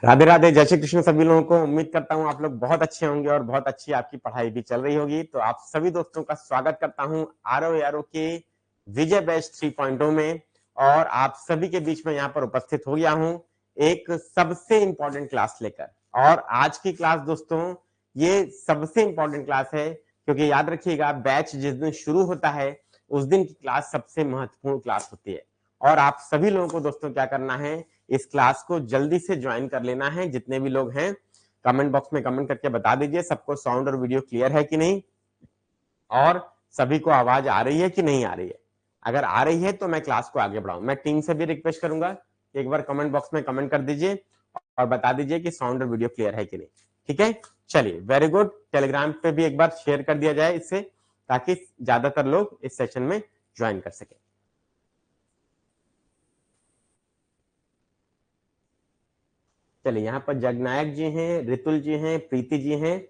राधे राधे, जय श्री कृष्ण सभी लोगों को। उम्मीद करता हूँ आप लोग बहुत अच्छे होंगे और बहुत अच्छी आपकी पढ़ाई भी चल रही होगी। तो आप सभी दोस्तों का स्वागत करता हूँ आरओ यारो के विजय बैच 3.0 में। और आप सभी के बीच में यहाँ पर उपस्थित हो गया हूँ एक सबसे इंपॉर्टेंट क्लास लेकर। और आज की क्लास दोस्तों ये सबसे इंपॉर्टेंट क्लास है, क्योंकि याद रखिएगा बैच जिस दिन शुरू होता है उस दिन की क्लास सबसे महत्वपूर्ण क्लास होती है। और आप सभी लोगों को दोस्तों क्या करना है, इस क्लास को जल्दी से ज्वाइन कर लेना है। जितने भी लोग हैं कमेंट बॉक्स में कमेंट करके बता दीजिए सबको साउंड और वीडियो क्लियर है कि नहीं, और सभी को आवाज आ रही है कि नहीं आ रही है। अगर आ रही है तो मैं क्लास को आगे बढ़ाऊं। मैं टीम से भी रिक्वेस्ट करूंगा, एक बार कमेंट बॉक्स में कमेंट कर दीजिए और बता दीजिए कि साउंड और वीडियो क्लियर है कि नहीं। ठीक है, चलिए वेरी गुड। टेलीग्राम पे भी एक बार शेयर कर दिया जाए इससे, ताकि ज्यादातर लोग इस सेशन में ज्वाइन कर सके। चलिए, यहाँ पर जगनायक जी हैं, रितुल जी हैं, प्रीति जी हैं,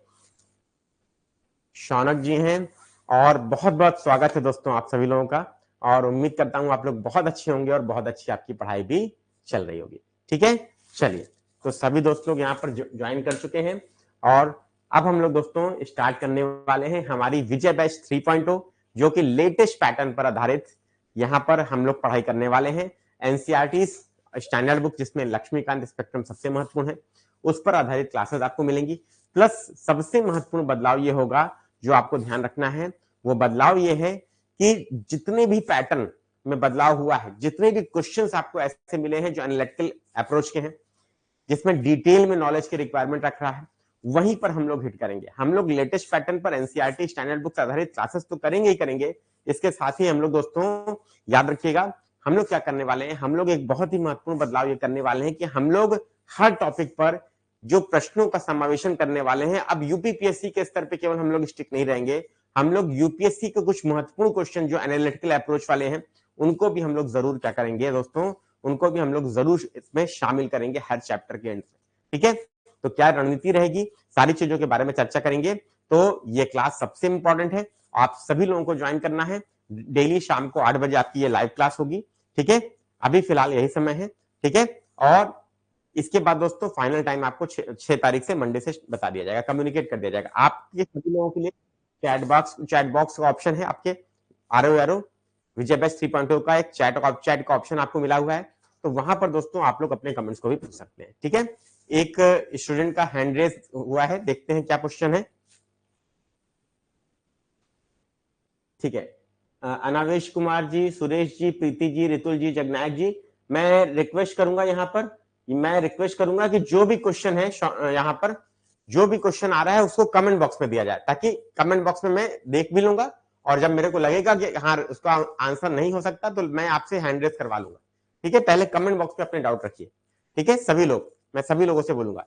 शौनक जी हैं, और बहुत बहुत स्वागत है दोस्तों आप सभी लोगों का। और उम्मीद करता हूं आप लोग बहुत अच्छे होंगे और बहुत अच्छी आपकी पढ़ाई भी चल रही होगी। ठीक है, चलिए तो सभी दोस्त लोग यहाँ पर ज्वाइन कर चुके हैं और अब हम लोग दोस्तों स्टार्ट करने वाले हैं हमारी विजय बैच 3.0, जो कि लेटेस्ट पैटर्न पर आधारित यहाँ पर हम लोग पढ़ाई करने वाले हैं। एनसीईआरटी स्टैंडर्ड बुक जिसमें लक्ष्मीकांत स्पेक्ट्रम सबसे महत्वपूर्ण है, उस पर आधारित क्लासेस आपको मिलेंगी। प्लस सबसे महत्वपूर्ण बदलाव ये होगा जो आपको ध्यान रखना है, वो बदलाव ये है कि जितने भी पैटर्न में बदलाव हुआ है, जितने भी क्वेश्चंस आपको ऐसे मिले हैं जो एनालिटिकल अप्रोच के हैं, जिसमें डिटेल में नॉलेज की रिक्वायरमेंट रख रहा है, वहीं पर हम लोग हिट करेंगे। हम लोग लेटेस्ट पैटर्न पर एनसीईआरटी स्टैंडर्ड बुक्स आधारित क्लासेस तो करेंगे ही करेंगे, इसके साथ ही हम लोग दोस्तों याद रखिएगा हम लोग क्या करने वाले हैं, हम लोग एक बहुत ही महत्वपूर्ण बदलाव ये करने वाले हैं कि हम लोग हर टॉपिक पर जो प्रश्नों का समावेशन करने वाले हैं। अब यूपीपीएससी के स्तर पे केवल हम लोग स्टिक नहीं रहेंगे, हम लोग यूपीएससी के कुछ महत्वपूर्ण क्वेश्चन जो एनालिटिकल अप्रोच वाले हैं उनको भी हम लोग जरूर क्या करेंगे दोस्तों, उनको भी हम लोग जरूर इसमें शामिल करेंगे हर चैप्टर के एंड में। ठीक है, तो क्या रणनीति रहेगी, सारी चीजों के बारे में चर्चा करेंगे। तो ये क्लास सबसे इंपॉर्टेंट है, आप सभी लोगों को ज्वाइन करना है। डेली शाम को 8 बजे आपकी ये लाइव क्लास होगी। ठीक है, अभी फिलहाल यही समय है। ठीक है, और इसके बाद दोस्तों फाइनल टाइम आपको 6 तारीख से मंडे से बता दिया जाएगा, कम्युनिकेट कर दिया जाएगा। आपके सभी लोगों के लिए चैट बॉक्स का ऑप्शन है, आपके आरओ आरओ विजय बेस्ट 3.0 का एक चैट का ऑप्शन आपको मिला हुआ है। तो वहां पर दोस्तों आप लोग अपने कमेंट्स को भी पूछ सकते हैं। ठीक है, एक स्टूडेंट का हैंड रेज हुआ है, देखते हैं क्या क्वेश्चन है। ठीक है, अनावेश कुमार जी, सुरेश जी, प्रीति जी, रितुल जी, जगनायक जी, मैं रिक्वेस्ट करूंगा यहाँ पर, मैं रिक्वेस्ट करूंगा कि जो भी क्वेश्चन है यहाँ पर जो भी क्वेश्चन आ रहा है उसको कमेंट बॉक्स में दिया जाए, ताकि कमेंट बॉक्स में मैं देख भी लूंगा और जब मेरे को लगेगा कि हाँ उसका आंसर नहीं हो सकता तो मैं आपसे हैंड रेस करवा लूंगा। ठीक है, पहले कमेंट बॉक्स में अपने डाउट रखिए। ठीक है, सभी लोग, मैं सभी लोगों से बोलूंगा,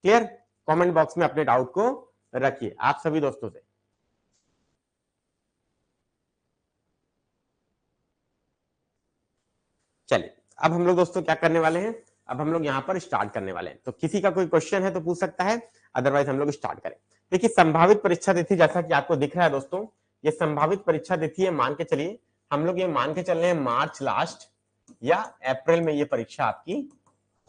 क्लियर, कमेंट बॉक्स में अपने डाउट को रखिए आप सभी दोस्तों से। चलिए, अब हम लोग दोस्तों क्या करने वाले हैं, अब हम लोग यहाँ पर स्टार्ट करने वाले हैं। तो किसी का कोई क्वेश्चन है तो पूछ सकता है, अदरवाइज हम लोग स्टार्ट करें। देखिए, संभावित परीक्षा तिथि जैसा कि आपको दिख रहा है दोस्तों, ये संभावित परीक्षा तिथि है, मान के चलिए हम लोग ये मान के चल रहे हैं मार्च लास्ट या अप्रैल में ये परीक्षा आपकी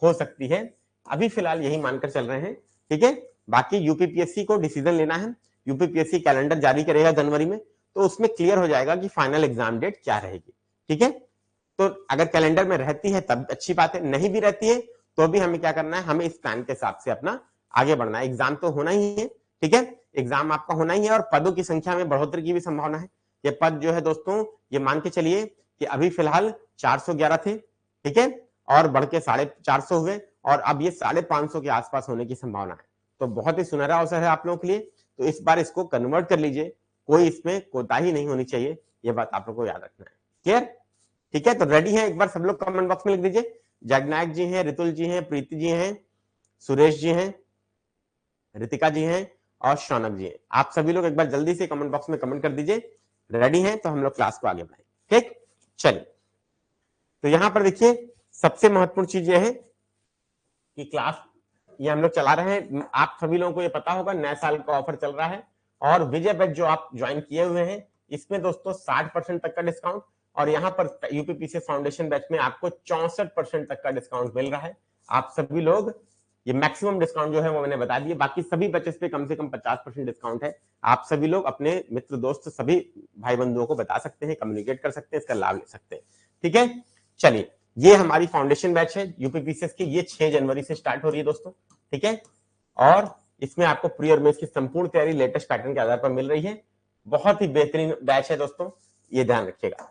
हो सकती है। अभी फिलहाल यही मानकर चल रहे हैं। ठीक है, बाकी यूपीपीएससी को डिसीजन लेना है, यूपीपीएससी कैलेंडर जारी करेगा जनवरी में, तो उसमें क्लियर हो जाएगा कि फाइनल एग्जाम डेट क्या रहेगी। ठीक है, तो अगर कैलेंडर में रहती है तब अच्छी बात है, नहीं भी रहती है तो भी हमें क्या करना है, हमें इस प्लान के हिसाब से अपना आगे बढ़ना है। एग्जाम तो होना ही है। ठीक है, एग्जाम आपका होना ही है और पदों की संख्या में बढ़ोतरी की भी संभावना है। ये पद जो है दोस्तों, ये मान के चलिए कि अभी फिलहाल 411 थे। ठीक है, और बढ़ के 450 हुए और अब ये 550 के आसपास होने की संभावना है। तो बहुत ही सुनहरा अवसर है आप लोगों के लिए, तो इस बार इसको कन्वर्ट कर लीजिए, कोई इसमें कोताही नहीं होनी चाहिए, ये बात आप लोग को याद रखना है। क्लियर? ठीक है, तो रेडी है, एक बार सब लोग कमेंट बॉक्स में लिख दीजिए। जगनायक जी हैं, रितुल जी हैं, प्रीति जी हैं, सुरेश जी हैं, रितिका जी हैं और शौनक जी हैं। आप सभी लोग एक बार जल्दी से कमेंट बॉक्स में कमेंट कर दीजिए। रेडी हैं तो हम लोग क्लास को आगे बढ़ाएं। ठीक, चलिए, तो यहां पर देखिए सबसे महत्वपूर्ण चीज ये है कि क्लास ये हम लोग चला रहे हैं, आप सभी लोगों को ये पता होगा नए साल का ऑफर चल रहा है और विजय बैच जो आप ज्वाइन किए हुए हैं इसमें दोस्तों 60% तक का डिस्काउंट, और यहाँ पर यूपीपीसी फाउंडेशन बैच में आपको 64% तक का डिस्काउंट मिल रहा है। आप सभी लोग ये मैक्सिमम डिस्काउंट जो है वो मैंने बता दिया, बाकी सभी बैचेस पे कम से कम 50% डिस्काउंट है। आप सभी लोग अपने मित्र दोस्त सभी भाई बंधुओं को बता सकते हैं, कम्युनिकेट कर सकते हैं, इसका लाभ ले सकते हैं। ठीक है, चलिए ये हमारी फाउंडेशन बैच है यूपीपीसीएस की, ये 6 जनवरी से स्टार्ट हो रही है दोस्तों। ठीक है, और इसमें आपको प्री और मेंस की संपूर्ण तैयारी लेटेस्ट पैटर्न के आधार पर मिल रही है। बहुत ही बेहतरीन बैच है दोस्तों, ये ध्यान रखिएगा।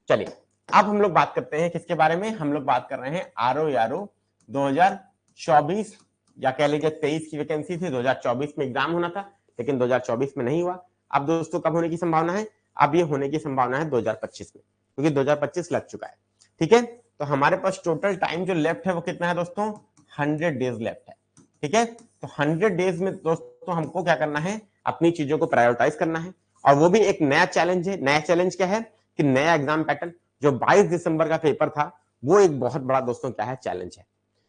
चलिए अब हम लोग बात करते हैं किसके बारे में, हम लोग बात कर रहे हैं आरओ यारो 2024 या कह लीजिए 23 की वैकेंसी थी। 2024 में एग्जाम होना था लेकिन 2024 में नहीं हुआ। अब दोस्तों कब होने की संभावना है, अब ये होने की संभावना है 2025 में, क्योंकि 2025 लग चुका है। ठीक है, तो हमारे पास टोटल टाइम जो लेफ्ट है वो कितना है दोस्तों, 100 डेज लेफ्ट है। ठीक है, तो 100 डेज में दोस्तों हमको क्या करना है, अपनी चीजों को प्रायोरिटाइज करना है, और वो भी एक नया चैलेंज है। नया चैलेंज क्या है कि नया एग्जाम पैटर्न जो 22 दिसंबर का पेपर था वो एक बहुत बड़ा दोस्तों क्या है, चैलेंज है।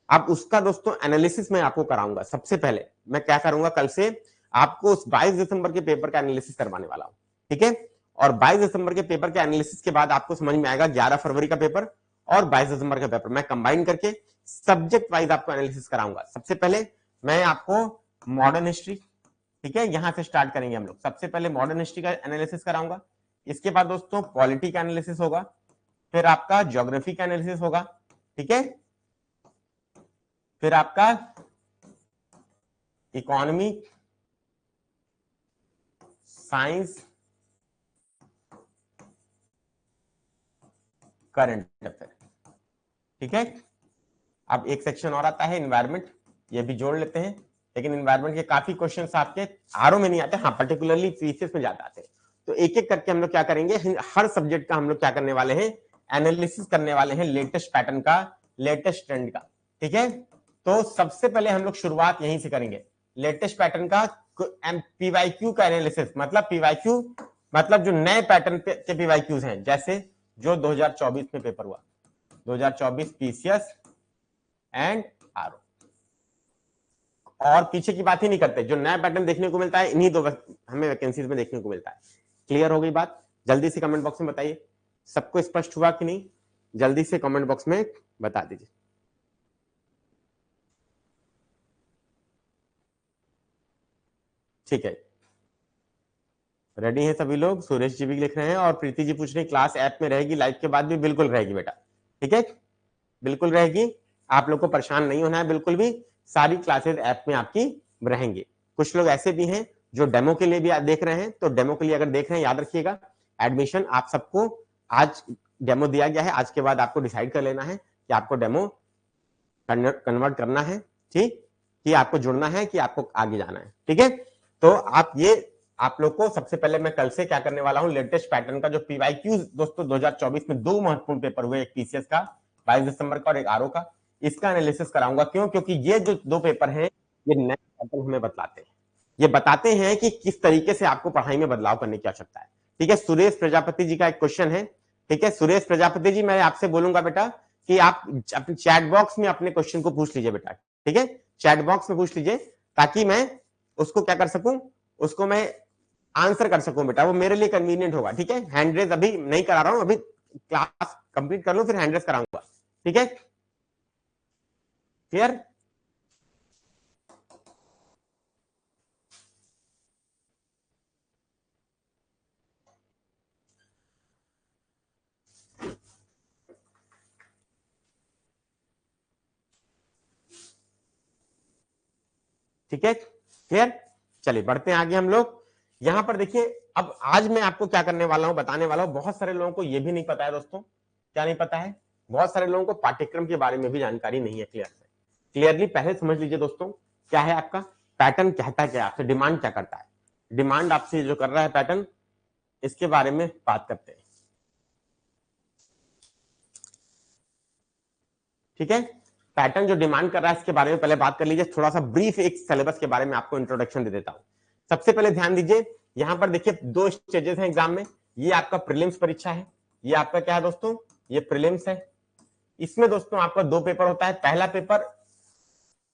अब उसका दोस्तों एनालिसिस मैं आपको कराऊंगा। सबसे पहले मैं क्या करूंगा, कल से आपको उस 22 दिसंबर के पेपर का एनालिसिस करवाने वाला हूं। ठीक है, और 22 दिसंबर के पेपर के एनालिसिस के बाद आपको समझ में आएगा 11 फरवरी का पेपर और 22 दिसंबर का पेपर मैं कंबाइन करके सब्जेक्ट वाइज आपको एनालिसिस कराऊंगा। सबसे पहले मैं आपको मॉडर्न हिस्ट्री, ठीक है, यहां से स्टार्ट करेंगे हम लोग। सबसे पहले मॉडर्न हिस्ट्री का एनालिसिस कराऊंगा, इसके बाद दोस्तों पॉलिटी का एनालिसिस होगा, फिर आपका ज्योग्राफी का एनालिसिस होगा। ठीक है, फिर आपका इकोनॉमी, साइंस, करंट अफेयर। ठीक है, अब एक सेक्शन और आता है एनवायरमेंट, ये भी जोड़ लेते हैं, लेकिन एनवायरमेंट के काफी क्वेश्चंस आपके आरओ में नहीं आते, हाँ पर्टिकुलरली पीसीएस में ज्यादा आते हैं। तो एक एक करके हम लोग क्या करेंगे, हर सब्जेक्ट का हम लोग क्या करने वाले हैं, एनालिसिस करने वाले हैं, लेटेस्ट पैटर्न का, लेटेस्ट ट्रेंड का। ठीक है, तो सबसे पहले हम लोग शुरुआत यहीं से करेंगे, लेटेस्ट पैटर्न का पीवाईक्यू का एनालिसिस। मतलब पीवाईक्यू मतलब जो नए पैटर्न के पीवाईक्यूज हैं, जैसे जो 2024 में पेपर हुआ, 2024 पीसीएस एंड आरओ, और पीछे की बात ही नहीं करते। जो नया पैटर्न देखने को मिलता है इन्हीं दो हमें वैकेंसीज में देखने को मिलता है। क्लियर हो गई बात? जल्दी से कमेंट बॉक्स में बताइए, सबको स्पष्ट हुआ कि नहीं, जल्दी से कमेंट बॉक्स में बता दीजिए। ठीक है, रेडी हैं सभी लोग? सुरेश जी भी लिख रहे हैं और प्रीति जी पूछ रही क्लास ऐप में रहेगी लाइव के बाद भी? बिल्कुल रहेगी बेटा। ठीक है, बिल्कुल रहेगी, आप लोग को परेशान नहीं होना है बिल्कुल भी, सारी क्लासेस ऐप में आपकी रहेंगी। कुछ लोग ऐसे भी हैं जो डेमो के लिए भी देख रहे हैं, तो डेमो के लिए अगर देख रहे हैं याद रखिएगा, एडमिशन आप सबको आज डेमो दिया गया है, आज के बाद आपको डिसाइड कर लेना है कि आपको डेमो कन्वर्ट करना है, ठीक, कि आपको जुड़ना है कि आपको आगे जाना है। ठीक है, तो आप लोग को सबसे पहले मैं कल से क्या करने वाला हूं, लेटेस्ट पैटर्न का जो पीवाईक्यू दोस्तों 2024 में 2 महत्वपूर्ण पेपर हुए, एक पीसीएस का 22 दिसंबर का और एक आरओ का, इसका एनालिसिस कराऊंगा। क्यों? क्योंकि ये जो 2 पेपर हैं ये नए पैटर्न हमें बतलाते हैं, ये बताते हैं कि किस तरीके से आपको पढ़ाई में बदलाव करने की आवश्यकता है। ठीक है, सुरेश प्रजापति जी का एक क्वेश्चन है। ठीक है, सुरेश प्रजापति जी मैं आपसे बोलूंगा बेटा कि आप अपने चैट बॉक्स में अपने क्वेश्चन को पूछ लीजिए बेटा। ठीक है, चैट बॉक्स में पूछ लीजिए ताकि मैं उसको क्या कर सकूं, उसको मैं आंसर कर सकूं बेटा, वो मेरे लिए कन्वीनियंट होगा। ठीक है, हैंड रेज अभी नहीं करा रहा हूं, अभी क्लास कंप्लीट कर लूं फिर हैंड रेज कराऊंगा। ठीक है, क्लियर? ठीक है, क्लियर? चलिए बढ़ते हैं आगे हम लोग। यहां पर देखिए, अब आज मैं आपको क्या करने वाला हूं, बताने वाला हूं। बहुत सारे लोगों को यह भी नहीं पता है दोस्तों, क्या नहीं पता है, बहुत सारे लोगों को पाठ्यक्रम के बारे में भी जानकारी नहीं है क्लियर से। क्लियरली पहले समझ लीजिए दोस्तों, क्या है आपका पैटर्न, कहता क्या आपसे, डिमांड क्या करता है, डिमांड आपसे जो कर रहा है पैटर्न, इसके बारे में बात करते हैं। ठीक है, पैटर्न जो डिमांड कर रहा है इसके बारे में पहले बात कर लीजिए। थोड़ा सा ब्रीफ एक सिलेबस के बारे में आपको इंट्रोडक्शन दे देता हूं। सबसे पहले ध्यान दीजिए, यहां पर देखिए 2 स्टेजेस हैं एग्जाम में। ये आपका प्रीलिम्स परीक्षा है, ये आपका क्या है दोस्तों, ये प्रीलिम्स है। इसमें दोस्तों आपका 2 पेपर होता है, पहला पेपर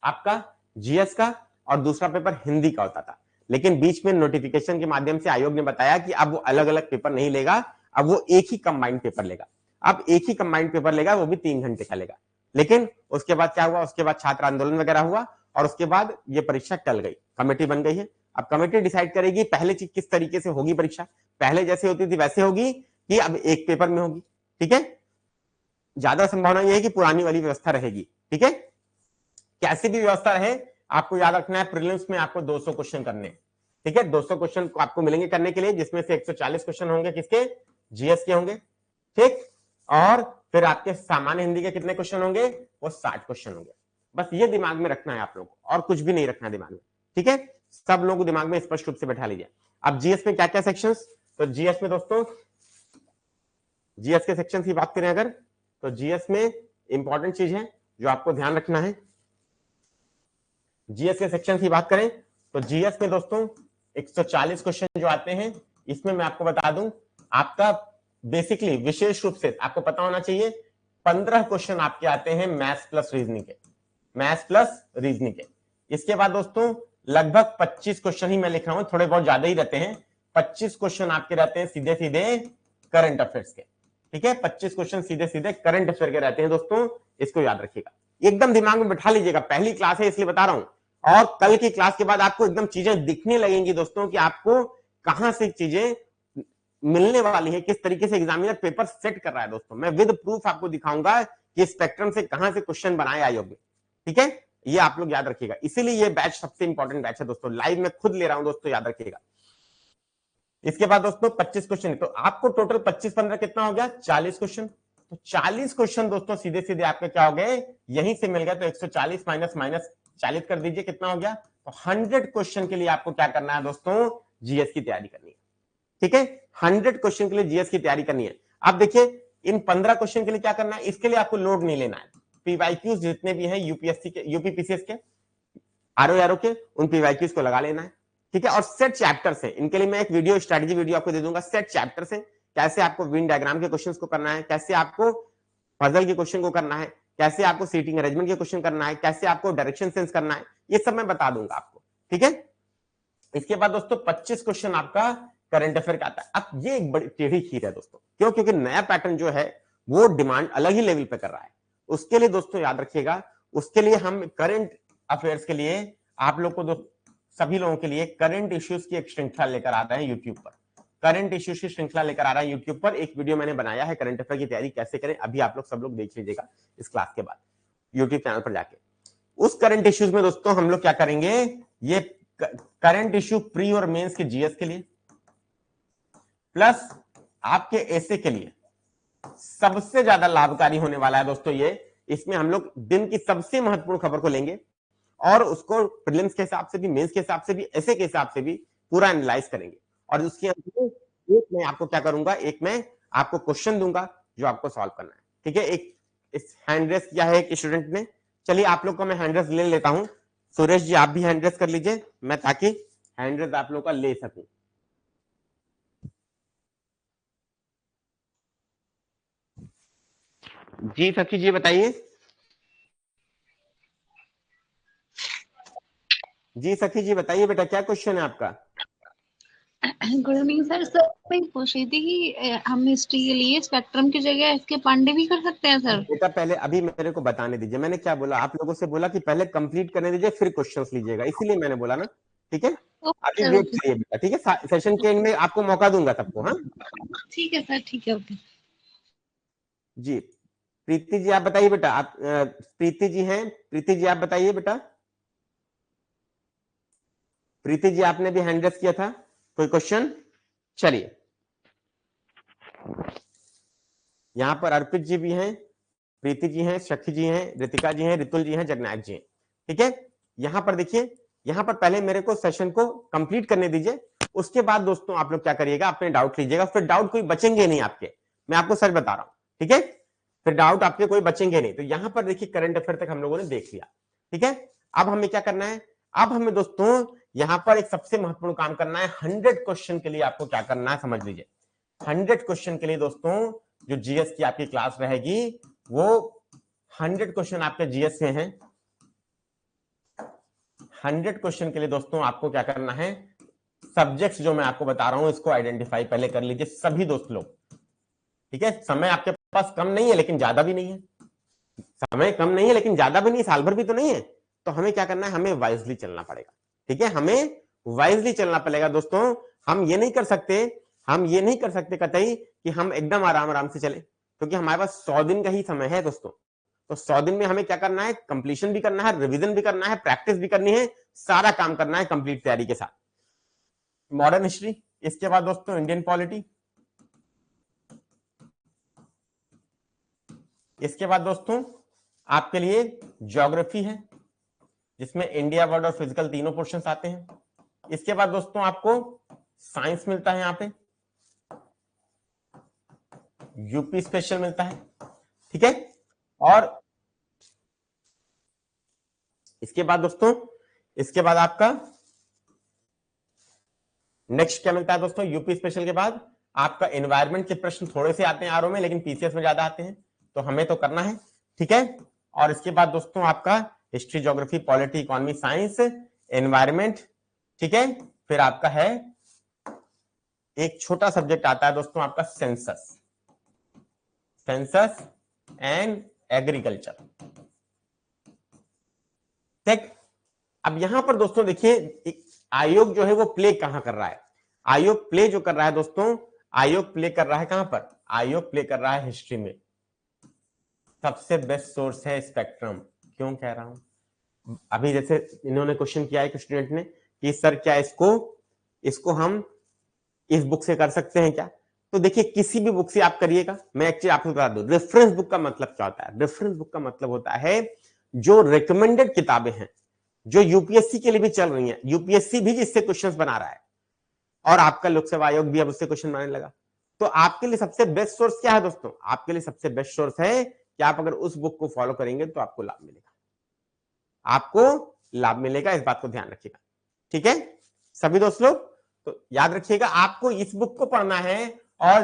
आपका जीएस का और दूसरा पेपर हिंदी का होता था। लेकिन बीच में नोटिफिकेशन के माध्यम से आयोग ने बताया कि अब वो अलग अलग पेपर नहीं लेगा, अब वो एक ही कंबाइंड पेपर लेगा। अब एक ही कंबाइंड पेपर लेगा, वो भी 3 घंटे का लेगा। लेकिन उसके बाद क्या हुआ, उसके बाद छात्र आंदोलन वगैरह हुआ और उसके बाद ये परीक्षा टल गई, कमेटी बन गई है। अब कमेटी डिसाइड करेगी पहले चीज किस तरीके से होगी परीक्षा, पहले जैसे होती थी वैसे होगी कि अब एक पेपर में होगी। ठीक है, ज्यादा संभावना यह है कि पुरानी वाली व्यवस्था रहेगी। ठीक है, कैसी भी व्यवस्था रहे आपको याद रखना है प्रीलिम्स में आपको 200 क्वेश्चन करने। ठीक है, 200 क्वेश्चन आपको मिलेंगे करने के लिए, जिसमें से 140 क्वेश्चन होंगे किसके, जीएस के होंगे। ठीक, और फिर आपके सामान्य हिंदी के कितने क्वेश्चन होंगे, वो 60 क्वेश्चन होंगे। बस ये दिमाग में रखना है आप लोगों को, और कुछ भी नहीं रखना है दिमाग में। ठीक है, सब लोगों को दिमाग में स्पष्ट रूप से बैठा लीजिए। अब जीएस में क्या क्या सेक्शंस, तो जीएस में दोस्तों, जीएस के सेक्शन की बात करें अगर, तो जीएस में इंपॉर्टेंट चीज है जो आपको ध्यान रखना है। जीएस के सेक्शन की बात करें तो जीएस में दोस्तों 140 क्वेश्चन जो आते हैं, इसमें मैं आपको बता दूं आपका बेसिकली विशेष रूप से आपको पता होना चाहिए 15 क्वेश्चन आपके आते हैं मैथ्स प्लस रीजनिंग के, मैथ्स प्लस रीजनिंग के। इसके बाद दोस्तों लगभग 25 क्वेश्चन ही मैं लिख रहा हूं, थोड़े बहुत ज्यादा ही रहते हैं। 25 क्वेश्चन आपके रहते हैं सीधे सीधे करंट अफेयर्स के। ठीक है, 25 क्वेश्चन सीधे सीधे करंट अफेयर के रहते हैं दोस्तों, इसको याद रखिएगा, एकदम दिमाग में बैठा लीजिएगा। पहली क्लास है इसलिए बता रहा हूं, और कल की क्लास के बाद आपको एकदम चीजें दिखने लगेंगी दोस्तों कि आपको कहां से चीजें मिलने वाली है, किस तरीके से एग्जामिनर पेपर सेट कर रहा है। दोस्तों मैं विद प्रूफ आपको दिखाऊंगा कि स्पेक्ट्रम से कहां से क्वेश्चन बनाए आयोग ने। ठीक है, ये आप लोग याद रखिएगा, इसीलिए ये बैच सबसे इंपॉर्टेंट बैच है दोस्तों, लाइव में खुद ले रहा हूं दोस्तों, याद रखिएगा। इसके बाद दोस्तों 25 क्वेश्चन, तो आपको टोटल 25-15 कितना हो गया, 40 क्वेश्चन। तो 40 क्वेश्चन दोस्तों सीधे सीधे आपके क्या हो गए, यहीं से मिल गया। तो 140 माइनस 40 कर दीजिए, कितना हो गया, तो 100 क्वेश्चन के लिए आपको क्या करना है दोस्तों, जीएस की तैयारी करनी है। ठीक है, 100 क्वेश्चन के लिए जीएस की तैयारी करनी है। अब देखिए इन 15 क्वेश्चन के लिए क्या करना है, इसके लिए आपको लोड नहीं लेना है। पीवाईक्यूज जितने भी हैं यूपीएससी के, यूपीपीसीएस के, आरओ के, उन पीवाईक्यूज को लगा लेना है। ठीक है, और सेट चैप्टर से, इनके लिए मैं एक वीडियो स्ट्रेटजी वीडियो आपको दे दूंगा। सेट चैप्टर से कैसे आपको विन डायग्राम के क्वेश्चंस को करना है, कैसे आपको पजल के क्वेश्चन को करना है, कैसे आपको सीटिंग अरेंजमेंट के क्वेश्चन करना है, कैसे आपको डायरेक्शन सेंस करना है, ये सब मैं बता दूंगा आपको। ठीक है, इसके बाद दोस्तों 25 क्वेश्चन आपका करंट अफेयर का आता है। अब ये एक बड़ी टेढ़ी खीर है दोस्तों, क्यों, क्योंकि नया पैटर्न जो है वो डिमांड अलग ही लेवल पे कर रहा है। उसके लिए दोस्तों याद रखिएगा, उसके लिए हम करंट अफेयर्स के लिए आप लोग को सभी लोगों के लिए करंट इश्यूज की एक श्रृंखला लेकर आ रहे हैं यूट्यूब पर। करंट इश्यूज की श्रृंखला लेकर आ रहा है यूट्यूब पर, एक वीडियो मैंने बनाया है करंट अफेयर की तैयारी कैसे करें, अभी आप लोग सब लोग देख लीजिएगा इस क्लास के बाद यूट्यूब चैनल पर जाके। उस करंट इश्यूज में दोस्तों हम लोग क्या करेंगे, ये करंट इश्यू प्री और मेंस के जीएस के लिए प्लस आपके एसए के लिए सबसे ज्यादा लाभकारी होने वाला है दोस्तों ये। इसमें हम लोग दिन की सबसे महत्वपूर्ण खबर को लेंगे और उसको प्रीलिम्स के हिसाब से भी, मेंस के हिसाब से भी, एसए के हिसाब से भी पूरा एनालाइज करेंगे। और उसके अंदर एक मैं आपको क्या करूंगा, एक मैं आपको क्वेश्चन दूंगा जो आपको सॉल्व करना है। ठीक है, एक इस हैंड रेस किया है एक स्टूडेंट ने, चलिए आप लोग का मैं हैंड रेस ले लेता हूं। सुरेश जी आप भी हैंड रेस कर लीजिए, मैं ताकि हैंड रेस आप लोग का ले सकूं। जी सखी जी बताइए। जी सखी जी बताइए बेटा, क्या क्वेश्चन है आपका। Good evening sir. सर मैं पूछ रही थी कि हम हिस्ट्री के लिए स्पेक्ट्रम की जगह इसके पांडे भी कर सकते हैं सर। बेटा पहले अभी मेरे को बताने दीजिए, मैंने क्या बोला, आप लोगों से बोला कि पहले कंप्लीट करने दीजिए फिर क्वेश्चंस लीजिएगा, इसीलिए मैंने बोला ना। ठीक है, ओके अभी सर, वेट ओके। करिए बेटा। ठीक है, सेशन के एंड में आपको मौका दूंगा सबको। हाँ ठीक है सर, ठीक है, ओके। जी, प्रीति जी आप बताइए बेटा, आप प्रीति जी हैं, प्रीति जी आप बताइए बेटा। प्रीति जी आपने भी हैंड रेस किया था, कोई क्वेश्चन। चलिए यहां पर अर्पित जी भी हैं, प्रीति जी हैं, सखी जी हैं, रितिका जी हैं, रितुल जी हैं, जगनायक जी हैं। ठीक है, यहां पर देखिए, यहां पर पहले मेरे को सेशन को कंप्लीट करने दीजिए, उसके बाद दोस्तों आप लोग क्या करिएगा, अपने डाउट लीजिएगा, फिर डाउट कोई बचेंगे नहीं आपके, मैं आपको सच बता रहा हूं। ठीक है, फिर डाउट आपके कोई बचेंगे नहीं। तो यहां पर देखिए करंट अफेयर तक हम लोगों ने देख लिया। ठीक है, अब हमें क्या करना है, अब हमें दोस्तों यहां पर एक सबसे महत्वपूर्ण काम करना है। 100 क्वेश्चन के लिए आपको क्या करना है समझ लीजिए। 100 क्वेश्चन के लिए दोस्तों जो जीएस की आपकी क्लास रहेगी वो 100 क्वेश्चन आपके जीएस से हैं। 100 क्वेश्चन के लिए दोस्तों आपको क्या करना है, सब्जेक्ट्स जो मैं आपको बता रहा हूं इसको आइडेंटिफाई पहले कर लीजिए सभी दोस्त लोग। ठीक है, समय आपके पास कम नहीं है लेकिन ज्यादा भी नहीं है, समय कम नहीं है लेकिन ज्यादा भी नहीं, साल भर भी तो नहीं है, तो हमें क्या करना है, हमें वाइजली चलना पड़ेगा। ठीक है, हमें वाइजली चलना पड़ेगा दोस्तों। हम ये नहीं कर सकते कतई कि हम एकदम आराम आराम से चले, क्योंकि हमारे पास 100 दिन का ही समय है दोस्तों। तो 100 दिन में हमें क्या करना है, कंप्लीशन भी करना है, रिवीजन भी करना है, प्रैक्टिस भी करनी है, सारा काम करना है कंप्लीट तैयारी के साथ। मॉडर्न हिस्ट्री, इसके बाद दोस्तों इंडियन पॉलिटी, इसके बाद दोस्तों आपके लिए ज्योग्राफी है, जिसमें इंडिया, वर्ल्ड और फिजिकल तीनों पोर्शंस आते हैं। इसके बाद दोस्तों आपको साइंस मिलता है, यहां पे यूपी स्पेशल मिलता है। ठीक है, और इसके बाद दोस्तों, इसके बाद आपका नेक्स्ट क्या मिलता है दोस्तों, यूपी स्पेशल के बाद आपका एनवायरमेंट के प्रश्न थोड़े से आते हैं आरओ में, लेकिन पीसीएस में ज्यादा आते हैं, तो हमें तो करना है। ठीक है, और इसके बाद दोस्तों आपका history, geography, polity, economy, science, environment. ठीक है, फिर आपका है एक छोटा सब्जेक्ट आता है दोस्तों आपका सेंसस एंड एग्रीकल्चर। ठीक, अब यहां पर दोस्तों देखिए आयोग जो है वो प्ले कहां कर रहा है, आयोग प्ले जो कर रहा है दोस्तों, आयोग प्ले कर रहा है कहां पर, आयोग प्ले कर रहा है हिस्ट्री में। सबसे बेस्ट सोर्स है स्पेक्ट्रम। क्यों कह रहा हूं, अभी जैसे इन्होंने क्वेश्चन किया है स्टूडेंट ने कि सर क्या इसको हम इस बुक से कर सकते हैं क्या, तो देखिए किसी भी बुक से आप करिएगा। मैं एक्चुअली आपको बता दूं, रेफरेंस बुक का मतलब क्या होता है, रेफरेंस बुक का मतलब होता है जो रिकमेंडेड किताबें हैं, जो यूपीएससी के लिए भी चल रही हैं, यूपीएससी भी जिससे क्वेश्चंस बना रहा है और आपका लोक सेवा आयोग भी अब उससे क्वेश्चन बनाने लगा, तो आपके लिए सबसे बेस्ट सोर्स क्या है दोस्तों, आपके लिए सबसे बेस्ट सोर्स है कि आप अगर उस बुक को फॉलो करेंगे तो आपको लाभ मिलेगा, आपको लाभ मिलेगा, इस बात को ध्यान रखिएगा। ठीक है सभी दोस्त लोग, तो याद रखिएगा आपको इस बुक को पढ़ना है और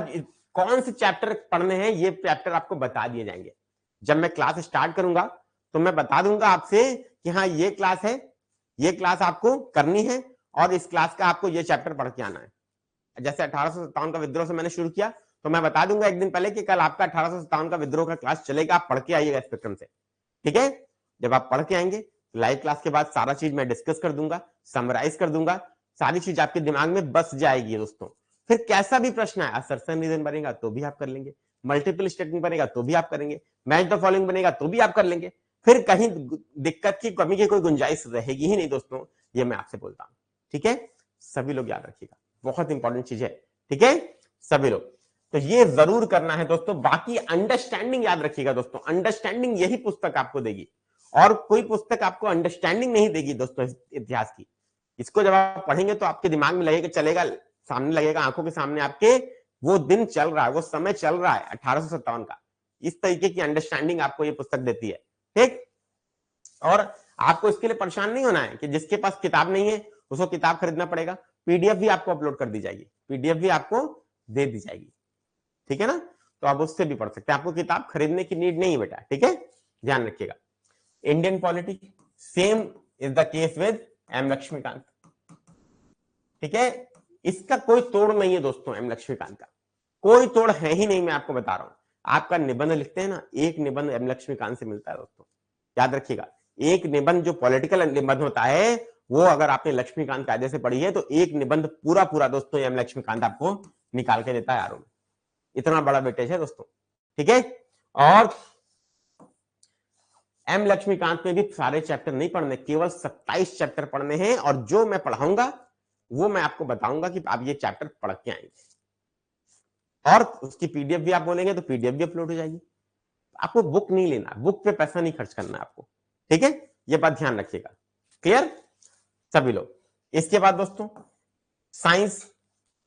कौन से चैप्टर पढ़ने हैं ये चैप्टर आपको बता दिए जाएंगे। जब मैं क्लास स्टार्ट करूंगा तो मैं बता दूंगा आपसे कि हाँ ये क्लास है, ये क्लास आपको करनी है और इस क्लास का आपको ये चैप्टर पढ़ के आना है। जैसे 1857 का विद्रोह से मैंने शुरू किया तो मैं बता दूंगा एक दिन पहले कि कल आपका 1857 का विद्रोह का क्लास चलेगा, आप पढ़ के आइएगा स्पेक्ट्रम से। ठीक है, जब आप पढ़ के आएंगे लाइव क्लास के बाद सारा चीज मैं डिस्कस कर दूंगा, समराइज कर दूंगा, सारी चीज आपके दिमाग में बस जाएगी दोस्तों। फिर कैसा भी प्रश्न है, असर्शन रीजन बनेगा तो भी आप कर लेंगे, मल्टीपल स्टेटमेंट बनेगा तो भी आप करेंगे, मैच द फॉलोइंग बनेगा तो भी आप कर लेंगे, फिर कहीं दिक्कत की कमी की कोई गुंजाइश रहेगी ही नहीं दोस्तों, ये मैं आपसे बोलता हूं। ठीक है, सभी लोग याद रखिएगा, बहुत इंपॉर्टेंट चीज है। ठीक है सभी लोग, तो ये जरूर करना है दोस्तों। बाकी अंडरस्टैंडिंग याद रखिएगा दोस्तों, अंडरस्टैंडिंग यही पुस्तक आपको देगी और कोई पुस्तक आपको अंडरस्टैंडिंग नहीं देगी दोस्तों इतिहास की। इसको जब आप पढ़ेंगे तो आपके दिमाग में लगेगा, चलेगा, सामने लगेगा, आंखों के सामने आपके वो दिन चल रहा है, वो समय चल रहा है 1857 का। इस तरीके की अंडरस्टैंडिंग आपको ये पुस्तक देती है। ठीक, और आपको इसके लिए परेशान नहीं होना है कि जिसके पास किताब नहीं है उसको किताब खरीदना पड़ेगा, पीडीएफ भी आपको अपलोड कर दी जाएगी, पीडीएफ भी आपको दे दी जाएगी। ठीक है ना, तो आप उससे भी पढ़ सकते हैं, आपको किताब खरीदने की नीड नहीं है बेटा। ठीक है, ध्यान रखिएगा। Indian polity, same is the case with M Laxmikanth. ठीक है, इसका कोई तोड़ नहीं है दोस्तों, एम लक्ष्मीकांत का कोई तोड़ है ही नहीं, मैं आपको बता रहा हूं। आपका निबंध लिखते हैं ना, एक निबंध एम लक्ष्मीकांत से मिलता है दोस्तों, याद रखिएगा। एक निबंध जो पॉलिटिकल निबंध होता है वो अगर आपने लक्ष्मीकांत कायदे से पढ़ी है तो एक निबंध पूरा पूरा दोस्तों एम लक्ष्मीकांत आपको निकाल के देता है यारों में, इतना बड़ा वेटेज है दोस्तों। ठीक है, और एम लक्ष्मीकांत में भी सारे चैप्टर नहीं पढ़ने, केवल 27 चैप्टर पढ़ने हैं और जो मैं पढ़ाऊंगा वो मैं आपको बताऊंगा कि आप ये चैप्टर पढ़ के आएंगे और उसकी पीडीएफ भी आप बोलेंगे तो पीडीएफ भी अपलोड हो जाएगी। आपको बुक नहीं लेना, बुक पे पैसा नहीं खर्च करना आपको। ठीक है, ये बात ध्यान रखिएगा। क्लियर सभी लोग। इसके बाद दोस्तों साइंस,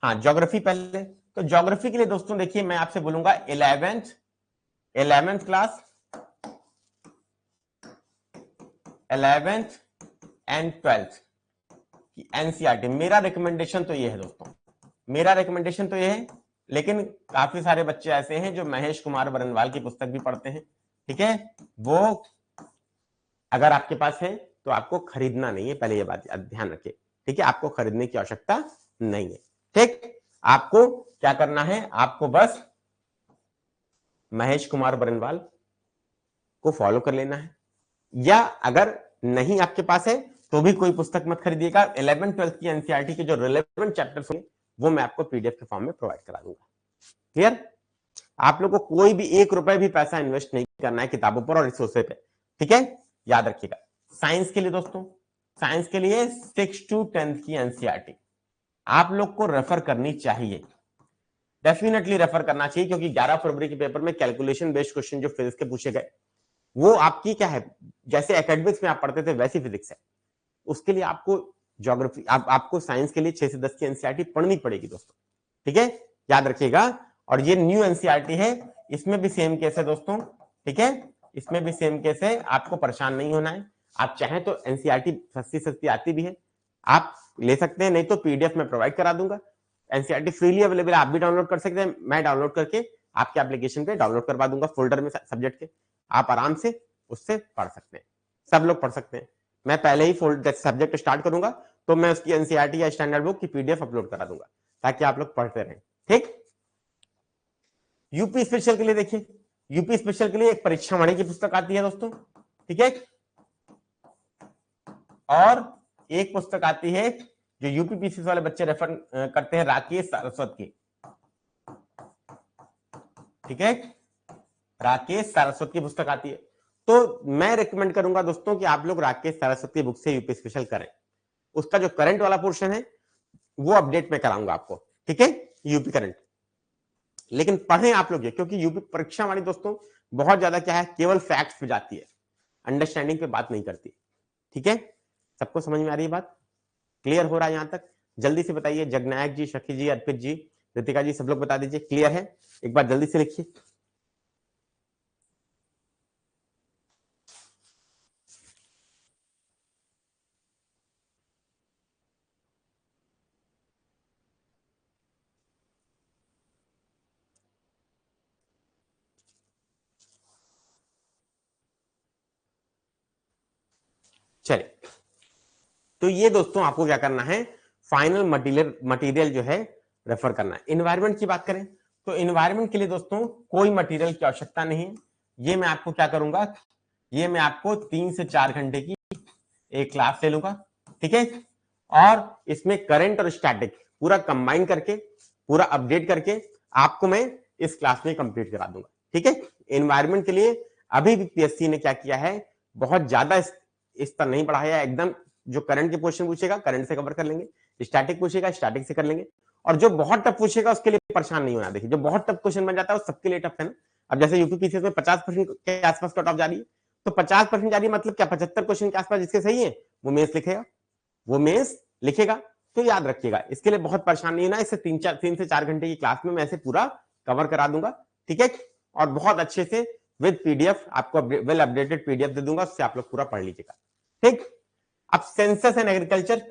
हाँ ज्योग्राफी पहले, तो ज्योग्राफी के लिए दोस्तों देखिए मैं आपसे बोलूंगा 11th class, 11th and 12th की एनसीईआरटी। मेरा रिकमेंडेशन तो ये है दोस्तों, मेरा रिकमेंडेशन तो ये है, लेकिन काफी सारे बच्चे ऐसे हैं जो महेश कुमार बरनवाल की पुस्तक भी पढ़ते हैं। ठीक है, वो अगर आपके पास है तो आपको खरीदना नहीं है, पहले ये बात ध्यान रखिए। ठीक है, आपको खरीदने की आवश्यकता नहीं है। ठीक, आपको क्या करना है, आपको बस महेश कुमार बरनवाल को फॉलो कर लेना है, या अगर नहीं आपके पास है तो भी कोई पुस्तक मत खरीदिएगा। 11 12 की एनसीईआरटी के जो रिलेवेंट चैप्टर्स होंगे वो मैं आपको पीडीएफ के फॉर्म में प्रोवाइड करा दूंगा। क्लियर? आप लोग को कोई भी 1 रुपए भी पैसा इन्वेस्ट नहीं करना है किताबों पर और रिसोर्सेज पे, ठीक है? याद रखिएगा। साइंस के लिए दोस्तों, साइंस के लिए 6 to 10 की एनसीईआरटी आप लोग को रेफर करनी चाहिए, डेफिनेटली रेफर करना चाहिए, क्योंकि 11 फरवरी के पेपर में कैलकुलेशन बेस्ड क्वेश्चन जो फिजिक्स के पूछे गए वो आपकी क्या है, जैसे एकेडमिक्स में आप पढ़ते थे वैसी फिजिक्स है। उसके लिए आपको ज्योग्राफी आपको साइंस के लिए 6 से 10 की एनसीईआरटी पढ़नी पड़ेगी दोस्तों, ठीक है? याद रखिएगा। और ये न्यू एनसीईआरटी है, इसमें भी सेम केस है दोस्तों, ठीक है? इसमें भी सेम केस है, आपको परेशान नहीं होना है। आप चाहें तो एनसीईआरटी सस्ती सस्ती आती भी है, आप ले सकते हैं, नहीं तो पीडीएफ में प्रोवाइड करा दूंगा। एनसीईआरटी फ्रीली अवेलेबल है, आप भी डाउनलोड कर सकते हैं, मैं डाउनलोड करके आपके एप्लीकेशन पे डाउनलोड करवा दूंगा फोल्डर में सब्जेक्ट के, आप आराम से उससे पढ़ सकते हैं, सब लोग पढ़ सकते हैं। मैं पहले ही सब्जेक्ट स्टार्ट करूंगा तो मैं उसकी एनसीईआरटी या स्टैंडर्ड बुक की पीडीएफ अपलोड करा दूंगा ताकि आप लोग पढ़ते रहें, ठीक? यूपी स्पेशल के लिए देखिए, यूपी स्पेशल के लिए एक परीक्षा वाणी की पुस्तक आती है दोस्तों, ठीक है? और एक पुस्तक आती है जो यूपी पीसीएस वाले बच्चे रेफर करते हैं, राकेश सारस्वत की, ठीक है? राकेश सारस्वत की पुस्तक आती है, तो मैं रिकमेंड करूंगा दोस्तों कि आप लोग राकेश सारस्वत की बुक से यूपी स्पेशल करें। उसका जो करंट वाला पोर्शन है वो अपडेट में कराऊंगा आपको, ठीक है? यूपी करंट, लेकिन पढ़ें आप लोग ये, क्योंकि यूपी परीक्षा वाली दोस्तों बहुत ज्यादा क्या है, केवल फैक्ट्स पे जाती है, अंडरस्टैंडिंग पे बात नहीं करती, ठीक है? सबको समझ में आ रही है बात? क्लियर हो रहा है यहां तक? जल्दी से बताइए, जगनायक जी, शखी जी, अर्पित जी, रितिका जी, सब लोग बता दीजिए क्लियर है? एक बार जल्दी से लिखिए। चलिए, तो ये दोस्तों आपको क्या करना है, फाइनल मटेरियल जो है रेफर करना है। इन्वायरमेंट की बात करें तो इन्वायरमेंट के लिए दोस्तों कोई मटेरियल की आवश्यकता नहीं है। ये मैं आपको क्या करूंगा, ये मैं आपको 3 से 4 घंटे की एक क्लास ले लूंगा, ठीक है? और इसमें करंट और स्टैटिक पूरा कंबाइन करके, पूरा अपडेट करके आपको मैं इस क्लास में कंप्लीट करा दूंगा, ठीक है? एनवायरनमेंट के लिए अभी भी पीएससी ने क्या किया है, बहुत ज्यादा इस पर नहीं पढ़ाया एकदम। जो करंट के क्वेश्चन पूछेगा करंट से कवर कर लेंगे, स्टैटिक पूछेगा स्टैटिक से कर लेंगे, और जो बहुत टफ पूछेगा उसके लिए परेशान नहीं होना। देखिए, जो बहुत टफ क्वेश्चन बन जाता है वो सबके लिए टफ है ना। अब जैसे यूपी पीसीएस में 50% के आसपास कट ऑफ जा रही है, तो 50% जा रही है मतलब क्या, 75 क्वेश्चन के आसपास जिसके सही है वो मेंस लिखेगा, वो मेंस लिखेगा। तो याद रखिएगा, इसके लिए बहुत परेशान नहीं होना। इससे 3 से 4 घंटे की क्लास में मैं ऐसे पूरा कवर करा दूंगा, ठीक है? और बहुत अच्छे से विद पीडीएफ आपको वेल अपडेटेड पीडीएफ दे दूंगा, उससे आप लोग पूरा पढ़ लीजिएगा, ठीक? अब सेंसस एंड एग्रीकल्चर,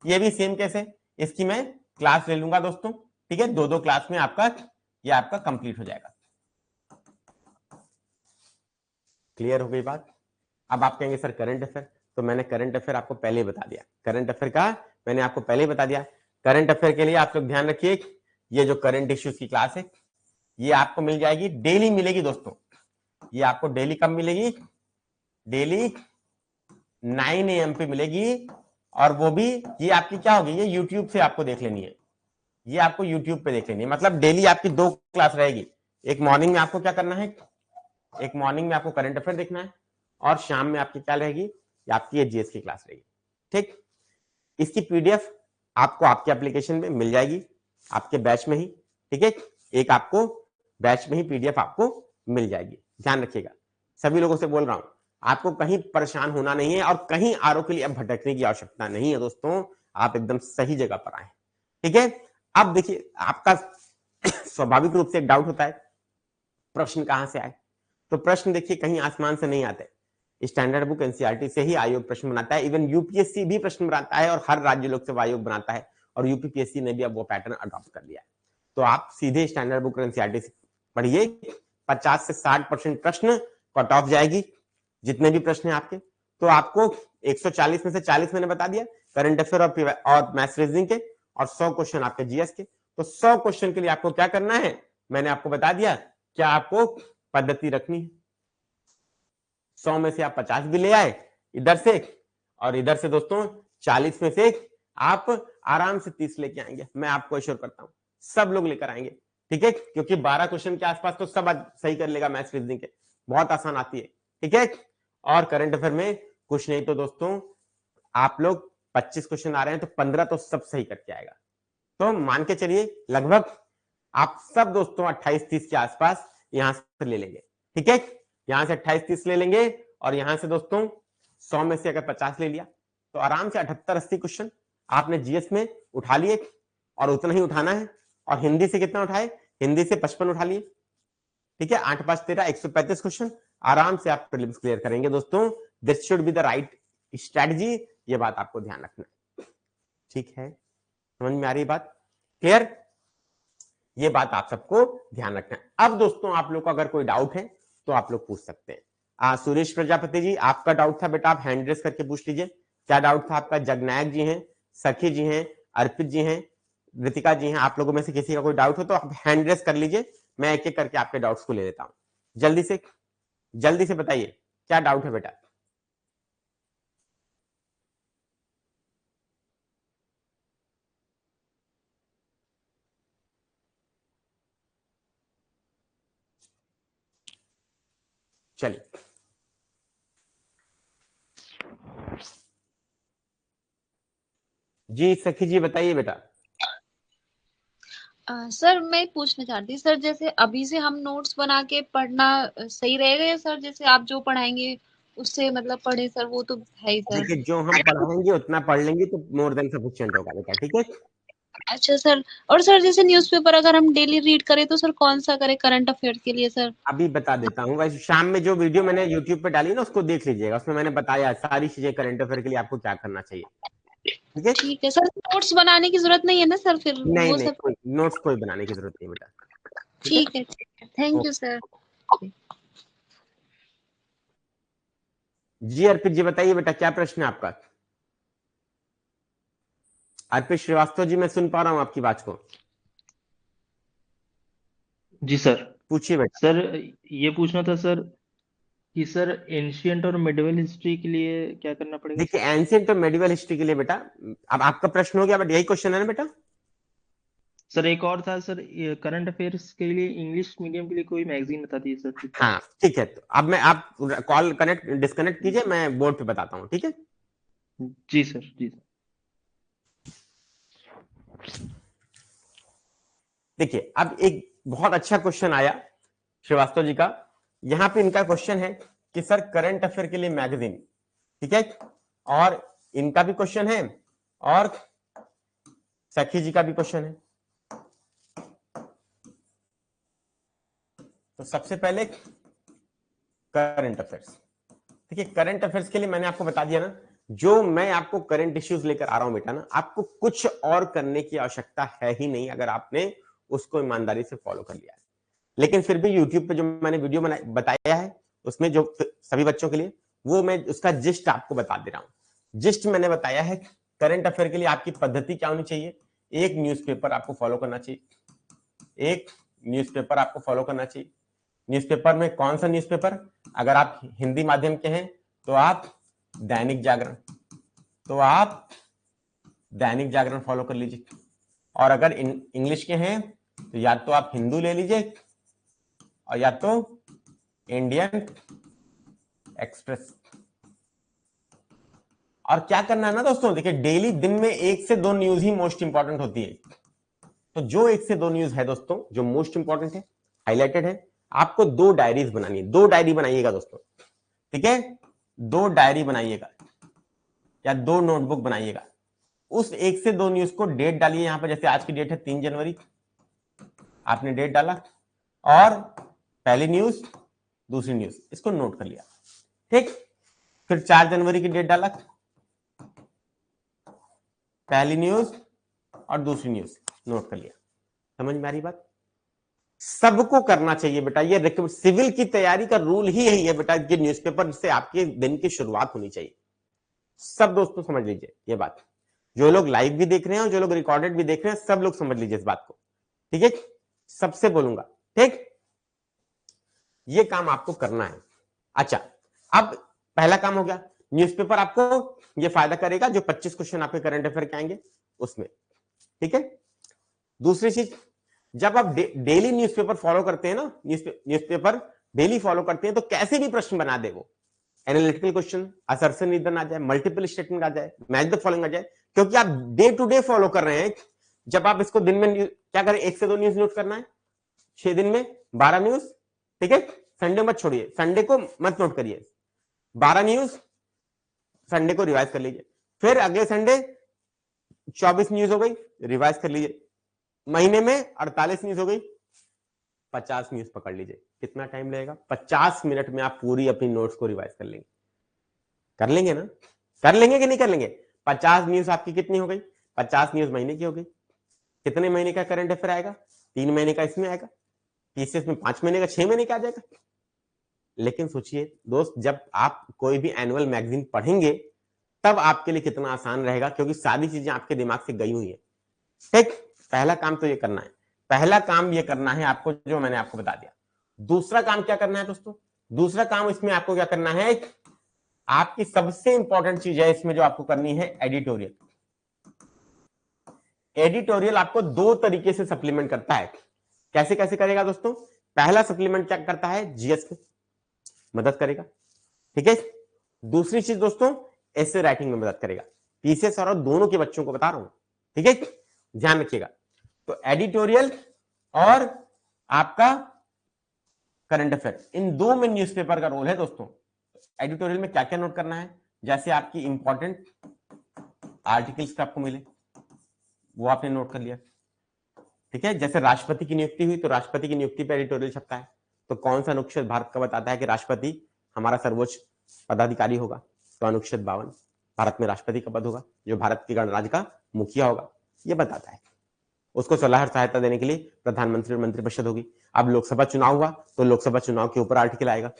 ये भी सेम केस है, इसकी मैं क्लास ले लूंगा दोस्तों, ठीक है? 2-2 क्लास में आपका ये आपका कंप्लीट हो जाएगा। क्लियर हो गई बात? अब आप कहेंगे सर करंट अफेयर, तो मैंने करंट अफेयर आपको पहले ही बता दिया, करंट अफेयर का मैंने आपको पहले ही बता दिया। करंट अफेयर के लिए आप लोग ध्यान रखिए, ये जो करंट इश्यूज की क्लास है ये आपको मिल जाएगी, डेली मिलेगी दोस्तों। ये आपको डेली कब मिलेगी, डेली 9 AM पे मिलेगी, और वो भी ये आपकी क्या होगी, ये यूट्यूब से आपको देख लेनी है, ये आपको यूट्यूब पे देख लेनी है। मतलब डेली आपकी 2 क्लास रहेगी, एक मॉर्निंग में आपको क्या करना है, एक मॉर्निंग में आपको करंट अफेयर देखना है, और शाम में आपकी क्या रहेगी, आपकी ये जीएस की क्लास रहेगी, ठीक? इसकी पीडीएफ आपको आपके एप्लीकेशन में मिल जाएगी, आपके बैच में ही, ठीक है? एक आपको बैच में ही पीडीएफ आपको मिल जाएगी। ध्यान रखिएगा, सभी लोगों से बोल रहा हूं, आपको कहीं परेशान होना नहीं है और कहीं आरओ के लिए अब भटकने की आवश्यकता नहीं है दोस्तों, आप एकदम सही जगह पर आए, ठीक है? अब देखिए, आपका स्वाभाविक रूप से एक डाउट होता है, प्रश्न कहां से आए? तो प्रश्न देखिए कहीं आसमान से नहीं आते, स्टैंडर्ड बुक एनसीईआरटी से ही आयोग प्रश्न बनाता है। इवन यूपीएससी भी प्रश्न बनाता है और हर राज्य लोक सेवा आयोग बनाता है, और यूपीपीएससी ने भी अब वो पैटर्न अडॉप्ट कर लिया है। तो आप सीधे स्टैंडर्ड बुक एनसीईआरटी से पढ़िए, 50 से 60% प्रश्न कट ऑफ जाएगी, जितने भी प्रश्न है आपके। तो आपको 140 में से 40 मैंने बता दिया करंट अफेयर और मैथ्स रीजनिंग के, और 100 क्वेश्चन आपके जीएस के। तो 100 क्वेश्चन के लिए आपको क्या करना है, मैंने आपको बता दिया, क्या आपको पद्धति रखनी है। 100 में से आप 50 भी ले आए, इधर से और इधर से दोस्तों 40 में से आप आराम से 30 लेके आएंगे, मैं आपको एश्योर करता हूं सब लोग लेकर आएंगे, ठीक है, क्योंकि 12 क्वेश्चन के आसपास तो सब सही कर लेगा मैथ्स रीजनिंग के, बहुत आसान आती है, ठीक है। और करंट अफेयर में कुछ नहीं तो दोस्तों आप लोग 25 क्वेश्चन आ रहे हैं तो 15 तो सब सही करके आएगा, तो मान के चलिए लगभग आप सब दोस्तों 28-30 के आसपास यहां से ले लेंगे, ठीक है, यहां से 28-30 ले लेंगे और यहां से दोस्तों 100 में से अगर 50 ले लिया तो आराम से 78-80 क्वेश्चन आपने जीएस में उठा लिए और उतना ही उठाना है। और हिंदी से कितना उठाए, हिंदी से 55 उठा लिए, ठीक है, 8 5 13 135 क्वेश्चन आराम से आप प्रीलिम्स क्लियर करेंगे दोस्तों। This should be the right strategy, ये बात आपको ध्यान रखना है, ठीक है, समझ में आ रही बात, क्लियर, ये बात आप सबको ध्यान रखना है। अब दोस्तों आप लोग को अगर कोई डाउट है तो आप लोग पूछ सकते हैं। सुरेश प्रजापति जी आपका डाउट था बेटा, आप हैंड रेस करके पूछ लीजिए, क्या डाउट था आपका। जगनायक जी हैं, सखी जी हैं, अर्पित जी हैं, ऋतिका जी हैं, आप लोगों में से किसी का कोई डाउट हो तो आप हैंड रेस कर लीजिए, मैं एक एक करके आपके डाउट्स को ले लेता हूं। जल्दी से बताइए क्या डाउट है बेटा। चलिए जी सखी जी बताइए बेटा। सर मैं पूछना चाहती थी सर, जैसे अभी से हम नोट्स बना के पढ़ना सही रहेगा या सर जैसे आप जो पढ़ाएंगे उससे मतलब पढ़े सर, वो तो है ही सर। देखिए जो हम पढ़ाएंगे उतना पढ़ लेंगे तो मोर देन सफिशिएंट होगा बेटा, ठीक है। अच्छा सर, और सर जैसे न्यूज़पेपर अगर हम डेली रीड करें तो सर कौन सा करें करंट अफेयर के लिए सर? अभी बता देता हूँ, वैसे शाम में जो वीडियो मैंने यूट्यूब पे डाली ना उसको देख लीजिएगा, उसमें मैंने बताया सारी चीजें करंट अफेयर के लिए आपको क्या करना चाहिए, ठीक है। ठीक है सर, नोट्स बनाने की जरूरत नहीं है ना सर फिर नहीं वो नहीं सब? कोई नोट्स कोई बनाने की जरूरत नहीं बेटा, ठीक है। ठीक है, थैंक यू सर। जी अर्पित जी बताइए बेटा क्या प्रश्न है आपका। अर्पित श्रीवास्तव जी मैं सुन पा रहा हूँ आपकी बात को, जी सर। पूछिए बेटा। सर ये पूछना था सर कि सर एंशियंट और मिडिवल हिस्ट्री के लिए क्या करना पड़ेगा देखिए सर? एंशिएंट और मेडिवल हिस्ट्री के लिए बेटा, अब आपका प्रश्न हो गया बट यही क्वेश्चन है ना बेटा। सर एक और था सर, करंट अफेयर्स के लिए इंग्लिश मीडियम के लिए कोई मैगजीन बता दीजिए सर। हाँ ठीक है, तो अब मैं आप कॉल कनेक्ट डिस्कनेक्ट कीजिए, मैं बोर्ड पे बताता हूँ, ठीक है। जी सर, जी सर। देखिए अब एक बहुत अच्छा क्वेश्चन आया श्रीवास्तव जी का, यहां पे इनका क्वेश्चन है कि सर करंट अफेयर के लिए मैगजीन, ठीक है, और इनका भी क्वेश्चन है और सखी जी का भी क्वेश्चन है। तो सबसे पहले करंट अफेयर्स, देखिए करंट अफेयर्स के लिए मैंने आपको बता दिया ना, जो मैं आपको करंट इश्यूज लेकर आ रहा हूं बेटा ना, आपको कुछ और करने की आवश्यकता है ही नहीं अगर आपने उसको ईमानदारी से फॉलो कर लिया है। लेकिन फिर भी यूट्यूब पे जो मैंने वीडियो बताया है उसमें जो सभी बच्चों के लिए, वो मैं उसका जिस्ट आपको बता दे रहा हूं। जिस्ट मैंने बताया है करंट अफेयर के लिए आपकी पद्धति क्या होनी चाहिए, एक न्यूज़पेपर आपको फॉलो करना चाहिए, एक न्यूज़पेपर आपको फॉलो करना चाहिए। न्यूज़पेपर में कौन सा न्यूज़पेपर, अगर आप हिंदी माध्यम के हैं तो आप दैनिक जागरण, तो आप दैनिक जागरण फॉलो कर लीजिए, और अगर इंग्लिश के हैं तो या तो आप हिंदू ले लीजिए और या तो इंडियन एक्सप्रेस। और क्या करना है ना दोस्तों, देखिए डेली दिन में 1 से 2 न्यूज ही मोस्ट इंपॉर्टेंट होती है, तो जो 1 से 2 न्यूज है दोस्तों जो मोस्ट इंपॉर्टेंट है, हाईलाइटेड है, आपको 2 डायरीज बनानी है, 2 डायरी बनाइएगा दोस्तों, ठीक है, 2 डायरी बनाइएगा या 2 नोटबुक बनाइएगा। उस 1 से 2 न्यूज को डेट डालिए, यहां पर जैसे आज की डेट है 3 जनवरी, आपने डेट डाला और पहली न्यूज दूसरी न्यूज इसको नोट कर लिया, ठीक। फिर 4 जनवरी की डेट डाला, पहली न्यूज और दूसरी न्यूज नोट कर लिया। समझ में आ रही बात, सबको करना चाहिए बेटा, ये सिविल की तैयारी का रूल ही यही है बेटा कि न्यूज़पेपर से आपके दिन की शुरुआत होनी चाहिए। सब दोस्तों समझ लीजिए ये बात, जो लोग लाइव भी देख रहे हैं और जो लोग रिकॉर्डेड भी देख रहे हैं, सब लोग समझ लीजिए इस बात को, ठीक है, सबसे बोलूंगा, ठीक, ये काम आपको करना है। अच्छा अब पहला काम हो गया, न्यूज़पेपर आपको ये फायदा करेगा जो 25 क्वेश्चन आपके करंट अफेयर के आएंगे उसमें, ठीक है। दूसरी चीज, जब आप डेली न्यूज़पेपर फॉलो करते हैं ना, न्यूज़पेपर डेली फॉलो करते हैं, तो कैसे भी प्रश्न बना दे वो, एनालिटिकल क्वेश्चन, असर्शन रीजन आ जाए, मल्टीपल स्टेटमेंट आ जाए, मैच द फॉलोइंग आ जाए, क्योंकि आप डे टू डे फॉलो कर रहे हैं। जब आप इसको दिन में क्या करें, 1 से 2 न्यूज नोट करना है, 6 दिन में 12 न्यूज, ठीक है। संडे मत छोड़िए, संडे को मत नोट करिए, 12 न्यूज संडे को रिवाइज कर लीजिए, फिर अगले संडे 24 न्यूज हो गई, रिवाइज कर लीजिए, महीने में 48 न्यूज हो गई, 50 न्यूज पकड़ लीजिए। कितना टाइम लगेगा? 50 मिनट में आप पूरी अपनी नोट्स को रिवाइज कर लेंगे। कर लेंगे ना? कर लेंगे कि नहीं कर लेंगे? 50 न्यूज आपकी कितनी हो गई? 50 न्यूज महीने की हो गई। कितने महीने का करंट अफेयर आएगा? 3 महीने का इसमें आएगा, पीसीएस में 5 महीने का, 6 महीने का आ जाएगा। लेकिन सोचिए दोस्त, जब आप कोई भी एनुअल मैगजीन पढ़ेंगे तब आपके लिए कितना आसान रहेगा, क्योंकि सारी चीजें आपके दिमाग से गई हुई है। ठीक, पहला काम तो ये करना है, पहला काम ये करना है आपको, जो मैंने आपको बता दिया। दूसरा काम क्या करना है दोस्तों? दूसरा काम इसमें आपको क्या करना है, आपकी सबसे इंपॉर्टेंट चीज है इसमें जो आपको करनी है, एडिटोरियल। एडिटोरियल आपको 2 तरीके से सप्लीमेंट करता है। कैसे कैसे करेगा दोस्तों? पहला सप्लीमेंट क्या करता है, जीएस में मदद करेगा, ठीक है। दूसरी चीज दोस्तों, ऐसे राइटिंग में मदद करेगा। पीसीएस और दोनों के बच्चों को बता रहा हूं, ठीक है, ध्यान रखिएगा। तो एडिटोरियल और आपका करंट अफेयर, इन 2 में न्यूज़पेपर का रोल है दोस्तों। एडिटोरियल में क्या क्या नोट करना है, जैसे आपकी इंपॉर्टेंट आर्टिकल्स आपको मिले वो आपने नोट कर लिया, ठीक है। जैसे राष्ट्रपति की नियुक्ति हुई तो राष्ट्रपति की नियुक्ति पर एडिटोरियल छपता है, तो कौन सा अनुच्छेद भारत का बताता है कि राष्ट्रपति हमारा सर्वोच्च पदाधिकारी होगा, तो अनुच्छेद 52 भारत में राष्ट्रपति का पद होगा, जो भारत के गणराज्य का मुखिया होगा, ये बताता है। उसको सलाह और सहायता देने के लिए प्रधानमंत्री और मंत्रिपरिषद होगी। अब लोकसभा चुनाव हुआ तो लोकसभा चुनाव के ऊपर आर्टिकल आएगा,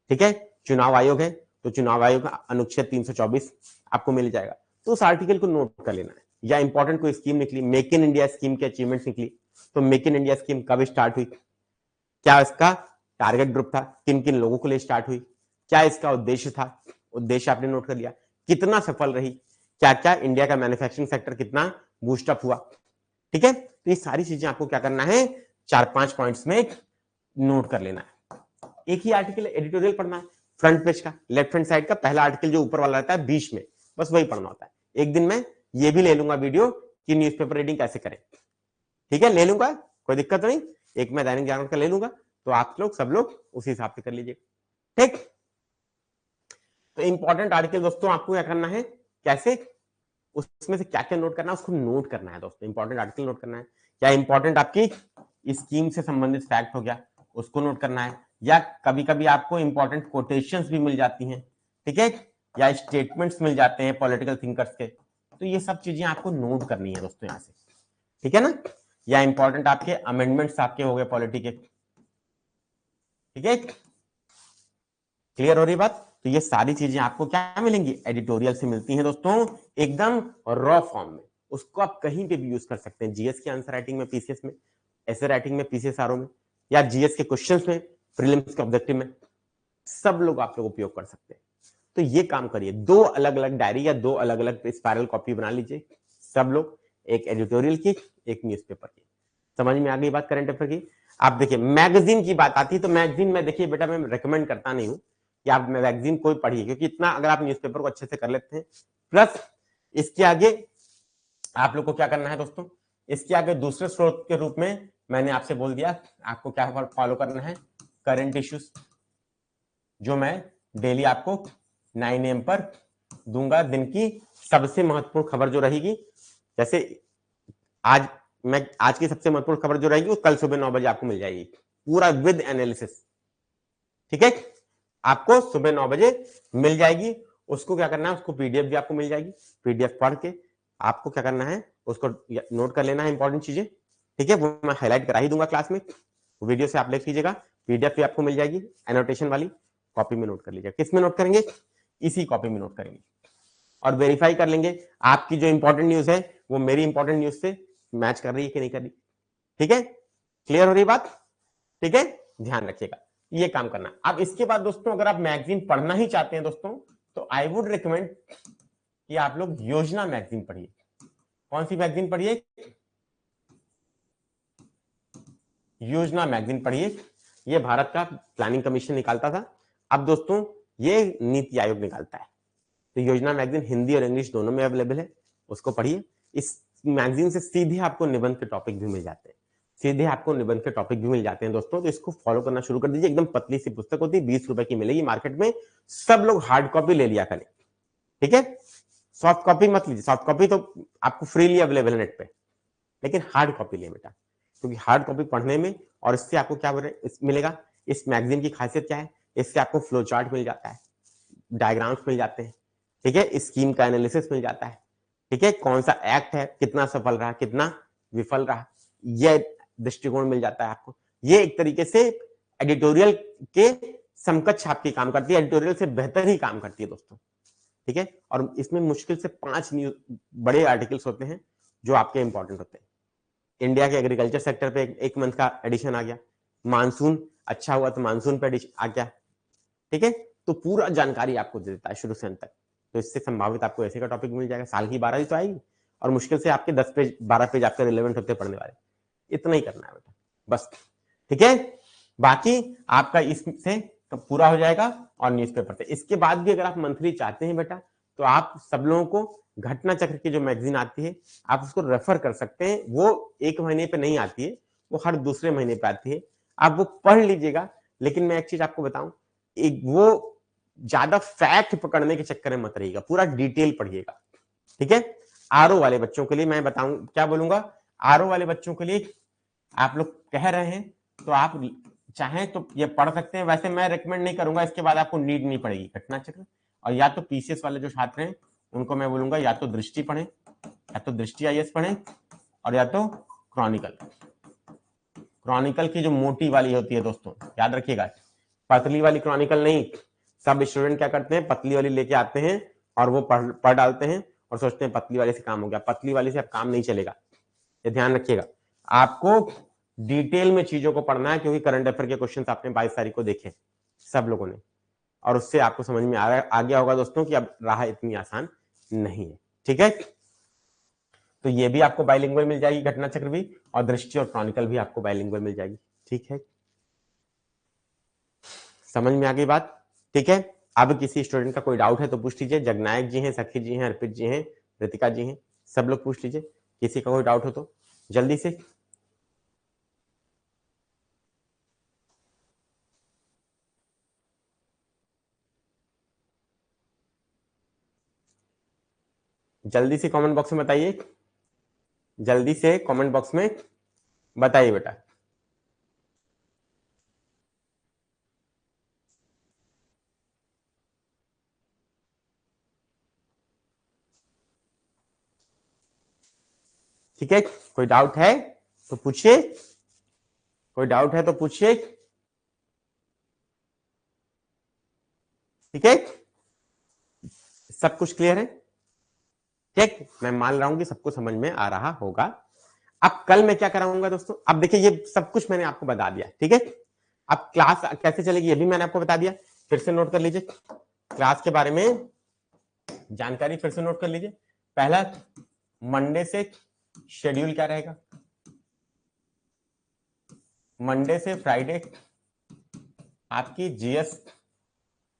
ठीक है। चुनाव आयोग है तो चुनाव आयोग का अनुच्छेद 324 आपको मिल जाएगा, तो उस आर्टिकल को नोट कर लेना है। या इंपॉर्टेंट कोई स्कीम निकली, मेक इन इंडिया स्कीम की अचीवमेंट्स निकली, तो मेक इन इंडिया स्कीम कब स्टार्ट हुई, क्या इसका टारगेट ग्रुप था, किन किन लोगों के लिए स्टार्ट हुई, क्या इसका उद्देश्य था, उद्देश्य आपने नोट कर लिया, कितना सफल रही, क्या क्या इंडिया का मैन्युफैक्चरिंग सेक्टर कितना बूस्टअप हुआ, ठीक है। तो ये सारी चीजें आपको क्या करना है, 4-5 पॉइंट्स में नोट कर लेना है। एक ही आर्टिकल एडिटोरियल पढ़ना है, फ्रंट पेज का, लेफ्ट हैंड साइड का पहला आर्टिकल जो ऊपर वाला रहता है बीच में, बस वही पढ़ना होता है। एक दिन में ये भी ले लूंगा वीडियो कि न्यूज़पेपर रीडिंग कैसे करें, ठीक है, ले लूंगा, कोई दिक्कत नहीं। एक मैं दैनिक जागरण का ले लूंगा, तो आप लोग सब लोग उसी हिसाब से कर लीजिए, ठीक। तो इंपॉर्टेंट आर्टिकल दोस्तों आपको क्या करना है, कैसे उसमें से क्या क्या नोट करना है, उसको नोट करना है दोस्तों। इंपॉर्टेंट आर्टिकल नोट करना है, क्या इंपॉर्टेंट आपकी स्कीम से संबंधित फैक्ट हो गया उसको नोट करना है, या कभी कभी आपको इंपॉर्टेंट कोटेशंस भी मिल जाती हैं, ठीक है, या स्टेटमेंट्स मिल जाते हैं पॉलिटिकल थिंकर्स के, तो ये सब चीजें आपको नोट करनी है दोस्तों यहाँ से, ठीक है ना। या इंपॉर्टेंट आपके अमेंडमेंट्स आपके हो गए पॉलिटी के, ठीक है, क्लियर हो रही बात। तो ये सारी चीजें आपको क्या मिलेंगी, एडिटोरियल से मिलती हैं दोस्तों, एकदम रॉ फॉर्म में। उसको आप कहीं पे भी यूज कर सकते हैं, जीएस की आंसर राइटिंग में, पीसीएस में, ऐसे राइटिंग में, पीसीएस आरओ में, या जीएस के क्वेश्चंस में, प्रीलिम्स के ऑब्जेक्टिव में, सब लोग आप लोग उपयोग कर सकते हैं। तो ये काम करिए, 2 अलग अलग डायरी या 2 अलग अलग स्पाइरल कॉपी बना लीजिए सब लोग, एक एडिटोरियल की, एक न्यूज़पेपर की। समझ में आ गई बात करंट अफेयर की। आप देखिए मैगजीन की बात आती है, तो मैगजीन में देखिए बेटा, मैं रेकमेंड करता नहीं हूं कि आप मैगजीन कोई पढ़िए, क्योंकि इतना अगर आप न्यूज़पेपर को अच्छे से कर लेते हैं, प्लस इसके आगे आप लोग को क्या करना है दोस्तों, इसके आगे दूसरे स्रोत के रूप में मैंने आपसे बोल दिया, आपको क्या फॉलो करना है, करंट इश्यूज, जो मैं डेली आपको 9 AM पर दूंगा। दिन की सबसे महत्वपूर्ण खबर जो रहेगी, जैसे आज की सबसे महत्वपूर्ण खबर जो रहेगी वो कल सुबह 9 बजे आपको मिल जाएगी, पूरा विद एनालिसिस, ठीक है, आपको सुबह 9 बजे मिल जाएगी। उसको क्या करना है, उसको पीडीएफ भी आपको मिल जाएगी, पीडीएफ पढ़ के आपको क्या करना है, उसको नोट कर लेना है इंपॉर्टेंट चीजें, ठीक है, वो मैं हाईलाइट करा ही दूंगा क्लास में, वीडियो से आप देख लीजिएगा, पीडीएफ भी आपको मिल जाएगी एनोटेशन वाली, कॉपी में नोट कर लीजिएगा। किस में नोट करेंगे, इसी कॉपी में नोट करेंगे, और वेरीफाई कर लेंगे आपकी जो इंपॉर्टेंट न्यूज है वो मेरी इंपॉर्टेंट न्यूज से मैच कर रही है कि नहीं कर रही, ठीक है, क्लियर हो रही बात, ठीक है, ध्यान रखिएगा, ये काम करना। अब इसके बाद दोस्तों, अगर आप मैगजीन पढ़ना ही चाहते हैं दोस्तों, तो आई वुड रिकमेंड कि आप लोग योजना मैगजीन पढ़िए। कौन सी मैगजीन पढ़िए? योजना मैगजीन पढ़िए। ये भारत का प्लानिंग कमीशन निकालता था, अब दोस्तों ये नीति आयोग निकालता है। तो योजना मैगजीन हिंदी और इंग्लिश दोनों में अवेलेबल है, उसको पढ़िए। इस मैगजीन से सीधे आपको निबंध के टॉपिक भी मिल जाते हैं, सीधे आपको निबंध के टॉपिक भी मिल जाते हैं दोस्तों। तो इसको फॉलो करना शुरू कर दीजिए। एकदम पतली सी पुस्तक होती है, 20 रुपए की मिलेगी मार्केट में। सब लोग हार्ड कॉपी ले लिया करें, ठीक है? सॉफ्ट कॉपी मत लीजिए, सॉफ्ट कॉपी तो आपको फ्रीली अवेलेबल है नेट पे, लेकिन हार्ड कॉपी ले बेटा, क्योंकि हार्ड कॉपी पढ़ने में और इससे आपको क्या मिलेगा। इस मैगजीन की खासियत क्या है? इससे आपको फ्लो चार्ट मिल जाता है, डायग्राम्स मिल जाते हैं, ठीक है? स्कीम का एनालिसिस मिल जाता है, ठीक है? कौन सा एक्ट है, कितना सफल रहा, कितना विफल रहा, यह दृष्टिकोण मिल जाता है आपको। ये एक तरीके से एडिटोरियल के समकक्ष आपकी काम करती है, एडिटोरियल से बेहतर ही काम करती है दोस्तों, ठीक है? और इसमें मुश्किल से 5 बड़े आर्टिकल्स होते हैं जो आपके इंपॉर्टेंट होते हैं। इंडिया के एग्रीकल्चर सेक्टर पे एक मंथ का एडिशन आ गया, मानसून अच्छा हुआ तो मानसून पे एडिशन आ गया, ठीक है? तो पूरा जानकारी आपको दे देता है शुरू से अंत तक। तो इससे संभावित आपको ऐसे का टॉपिक मिल जाएगा, साल की 12 तो आएगी और मुश्किल से आपके 10 पेज 12 पेज आपके रिलेवेंट होते पढ़ने वाले। इतना ही करना है बेटा बस, ठीक है? बाकी आपका इससे पूरा हो जाएगा और न्यूज़पेपर से। इसके बाद भी अगर आप मंथली चाहते हैं बेटा, तो आप सब लोगों को घटना चक्र की जो मैगजीन आती है आप उसको रेफर कर सकते हैं। वो 1 महीने पे नहीं आती है, वो हर दूसरे महीने पे आती है, आप वो पढ़ लीजिएगा। लेकिन मैं एक चीज आपको बताऊं, एक वो ज्यादा फैक्ट पकड़ने के चक्कर में मत रहिएगा, पूरा डिटेल पढ़िएगा, ठीक है? आरओ वाले बच्चों के लिए मैं बताऊं क्या बोलूंगा, आरओ वाले बच्चों के लिए आप लोग कह रहे हैं तो आप चाहें तो ये पढ़ सकते हैं। वैसे मैं रिकमेंड नहीं करूंगा, इसके बाद आपको नीड नहीं पड़ेगी घटना चक्र। और या तो पीसीएस वाले जो छात्र हैं उनको मैं बोलूंगा या तो दृष्टि पढ़ें, या तो दृष्टि आईएएस पढ़ें, और या तो क्रॉनिकल। क्रॉनिकल की जो मोटी वाली होती है दोस्तों, याद रखिएगा, पतली वाली क्रॉनिकल नहीं। सब स्टूडेंट क्या करते हैं, पतली वाली लेके आते हैं और वो पढ़ डालते हैं और सोचते हैं पतली वाली से काम हो गया। पतली वाली से अब काम नहीं चलेगा, ये ध्यान रखिएगा। आपको डिटेल में चीजों को पढ़ना है, क्योंकि करंट अफेयर के क्वेश्चन आपने 22 तारीख को देखे सब लोगों ने, और उससे आपको समझ में आ गया होगा दोस्तों कि अब राह इतनी आसान नहीं है, ठीक है? तो ये भी आपको बाइलिंगुअल मिल जाएगी, घटना चक्र भी, और दृष्टि और क्रॉनिकल भी आपको बाइलिंगुअल मिल जाएगी, ठीक है? समझ में आ गई बात, ठीक है? अब किसी स्टूडेंट का कोई डाउट है तो पूछ लीजिए। जगनायक जी हैं, सखी जी हैं, अर्पित जी हैं, रितिका जी हैं, सब लोग पूछ लीजिए किसी का कोई डाउट हो तो जल्दी से। जल्दी से कमेंट बॉक्स में बताइए, जल्दी से कमेंट बॉक्स में बताइए बेटा। ठीक है, कोई डाउट है तो पूछिए, कोई डाउट है तो पूछिए, ठीक है? सब कुछ क्लियर है? ठीक, मैं मान रहा हूं कि सबको समझ में आ रहा होगा। अब कल मैं क्या कराऊंगा दोस्तों, अब देखिए ये सब कुछ मैंने आपको बता दिया, ठीक है? अब क्लास कैसे चलेगी ये भी मैंने आपको बता दिया, फिर से नोट कर लीजिए। क्लास के बारे में जानकारी फिर से नोट कर लीजिए। पहला, मंडे से शेड्यूल क्या रहेगा, मंडे से फ्राइडे आपकी जीएस,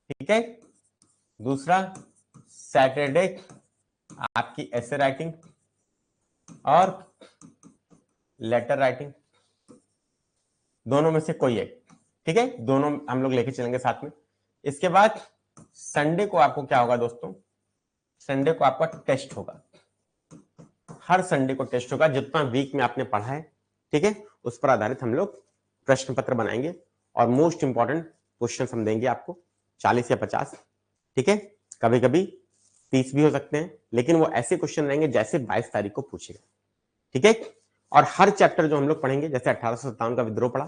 ठीक है? दूसरा, सैटरडे आपकी एसे राइटिंग और लेटर राइटिंग, दोनों में से कोई एक, ठीक है? दोनों हम लोग लेके चलेंगे साथ में। इसके बाद संडे को आपको क्या होगा दोस्तों, संडे को आपका टेस्ट होगा। हर संडे को टेस्ट होगा, जितना वीक में आपने पढ़ा है, ठीक है, उस पर आधारित हम लोग प्रश्न पत्र बनाएंगे और मोस्ट इंपॉर्टेंट क्वेश्चन हम देंगे आपको 40 या 50, ठीक है? कभी कभी 30 भी हो सकते हैं, लेकिन वो ऐसे क्वेश्चन रहेंगे जैसे 22 तारीख को पूछेगा, ठीक है? और हर चैप्टर जो हम लोग पढ़ेंगे, जैसे 1857 का विद्रोह पढ़ा,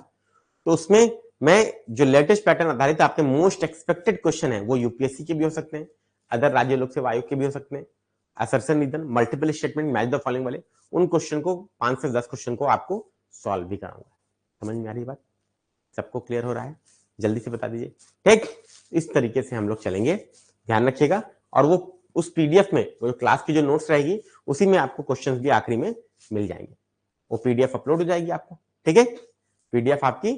तो उसमें मैं जो लेटेस्ट पैटर्न आधारित आपके मोस्ट एक्सपेक्टेड क्वेश्चन है वो यूपीएससी के भी हो सकते हैं, अदर राज्य लोक सेवा आयोग के भी हो सकते हैं, असर्शन निधन, multiple statement, match the following वाले, उन क्वेश्चन को 5 से 10 क्वेश्चन को आपको सॉल्व भी कराऊंगा। समझ में आ रही बात? सबको क्लियर हो रहा है? जल्दी से बता दीजिए, ठीक? इस तरीके से हम लोग चलेंगे ध्यान रखिएगा। और वो उस पीडीएफ में वो क्लास की जो नोट्स रहेगी उसी में आपको क्वेश्चंस भी आखिरी में मिल जाएंगे। वो पीडीएफ अपलोड हो जाएगी आपको, ठीक है। पीडीएफ आपकी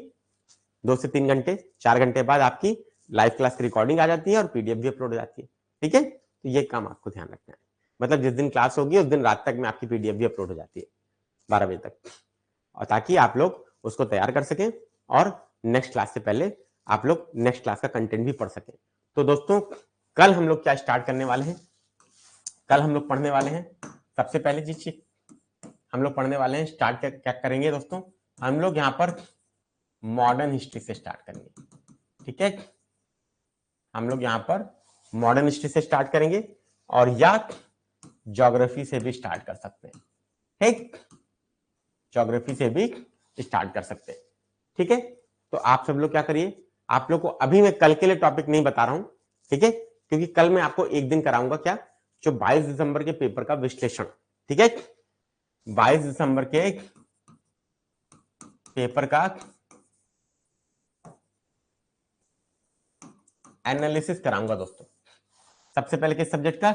2 से 3 घंटे 4 घंटे बाद आपकी लाइव क्लास की रिकॉर्डिंग आ जाती है और पीडीएफ भी अपलोड हो जाती है, ठीक है। तो ये काम आपको ध्यान रखना है, मतलब जिस दिन क्लास होगी उस दिन रात तक में आपकी पीडीएफ भी अपलोड हो जाती है 12 बजे तक, और ताकि आप लोग उसको तैयार कर सकें और नेक्स्ट क्लास से पहले आप लोग नेक्स्ट क्लास का कंटेंट भी पढ़ सकें। तो दोस्तों कल हम लोग क्या स्टार्ट करने वाले हैं, कल हम लोग पढ़ने वाले हैं सबसे पहले चीज हम लोग पढ़ने वाले हैं, स्टार्ट क्या करेंगे दोस्तों, हम लोग यहाँ पर मॉडर्न हिस्ट्री से स्टार्ट करेंगे, ठीक है। हम लोग यहाँ पर मॉडर्न हिस्ट्री से स्टार्ट करेंगे और या ज्योग्राफी से भी स्टार्ट कर सकते हैं, ठीक, ज्योग्राफी से भी स्टार्ट कर सकते हैं, ठीक है। तो आप सब लोग क्या करिए, आप लोग को अभी मैं कल के लिए टॉपिक नहीं बता रहा हूं, ठीक है, क्योंकि कल मैं आपको एक दिन कराऊंगा क्या, जो 22 दिसंबर के पेपर का विश्लेषण, ठीक है। 22 दिसंबर के पेपर का एनालिसिस कराऊंगा दोस्तों। सबसे पहले किस सब्जेक्ट का,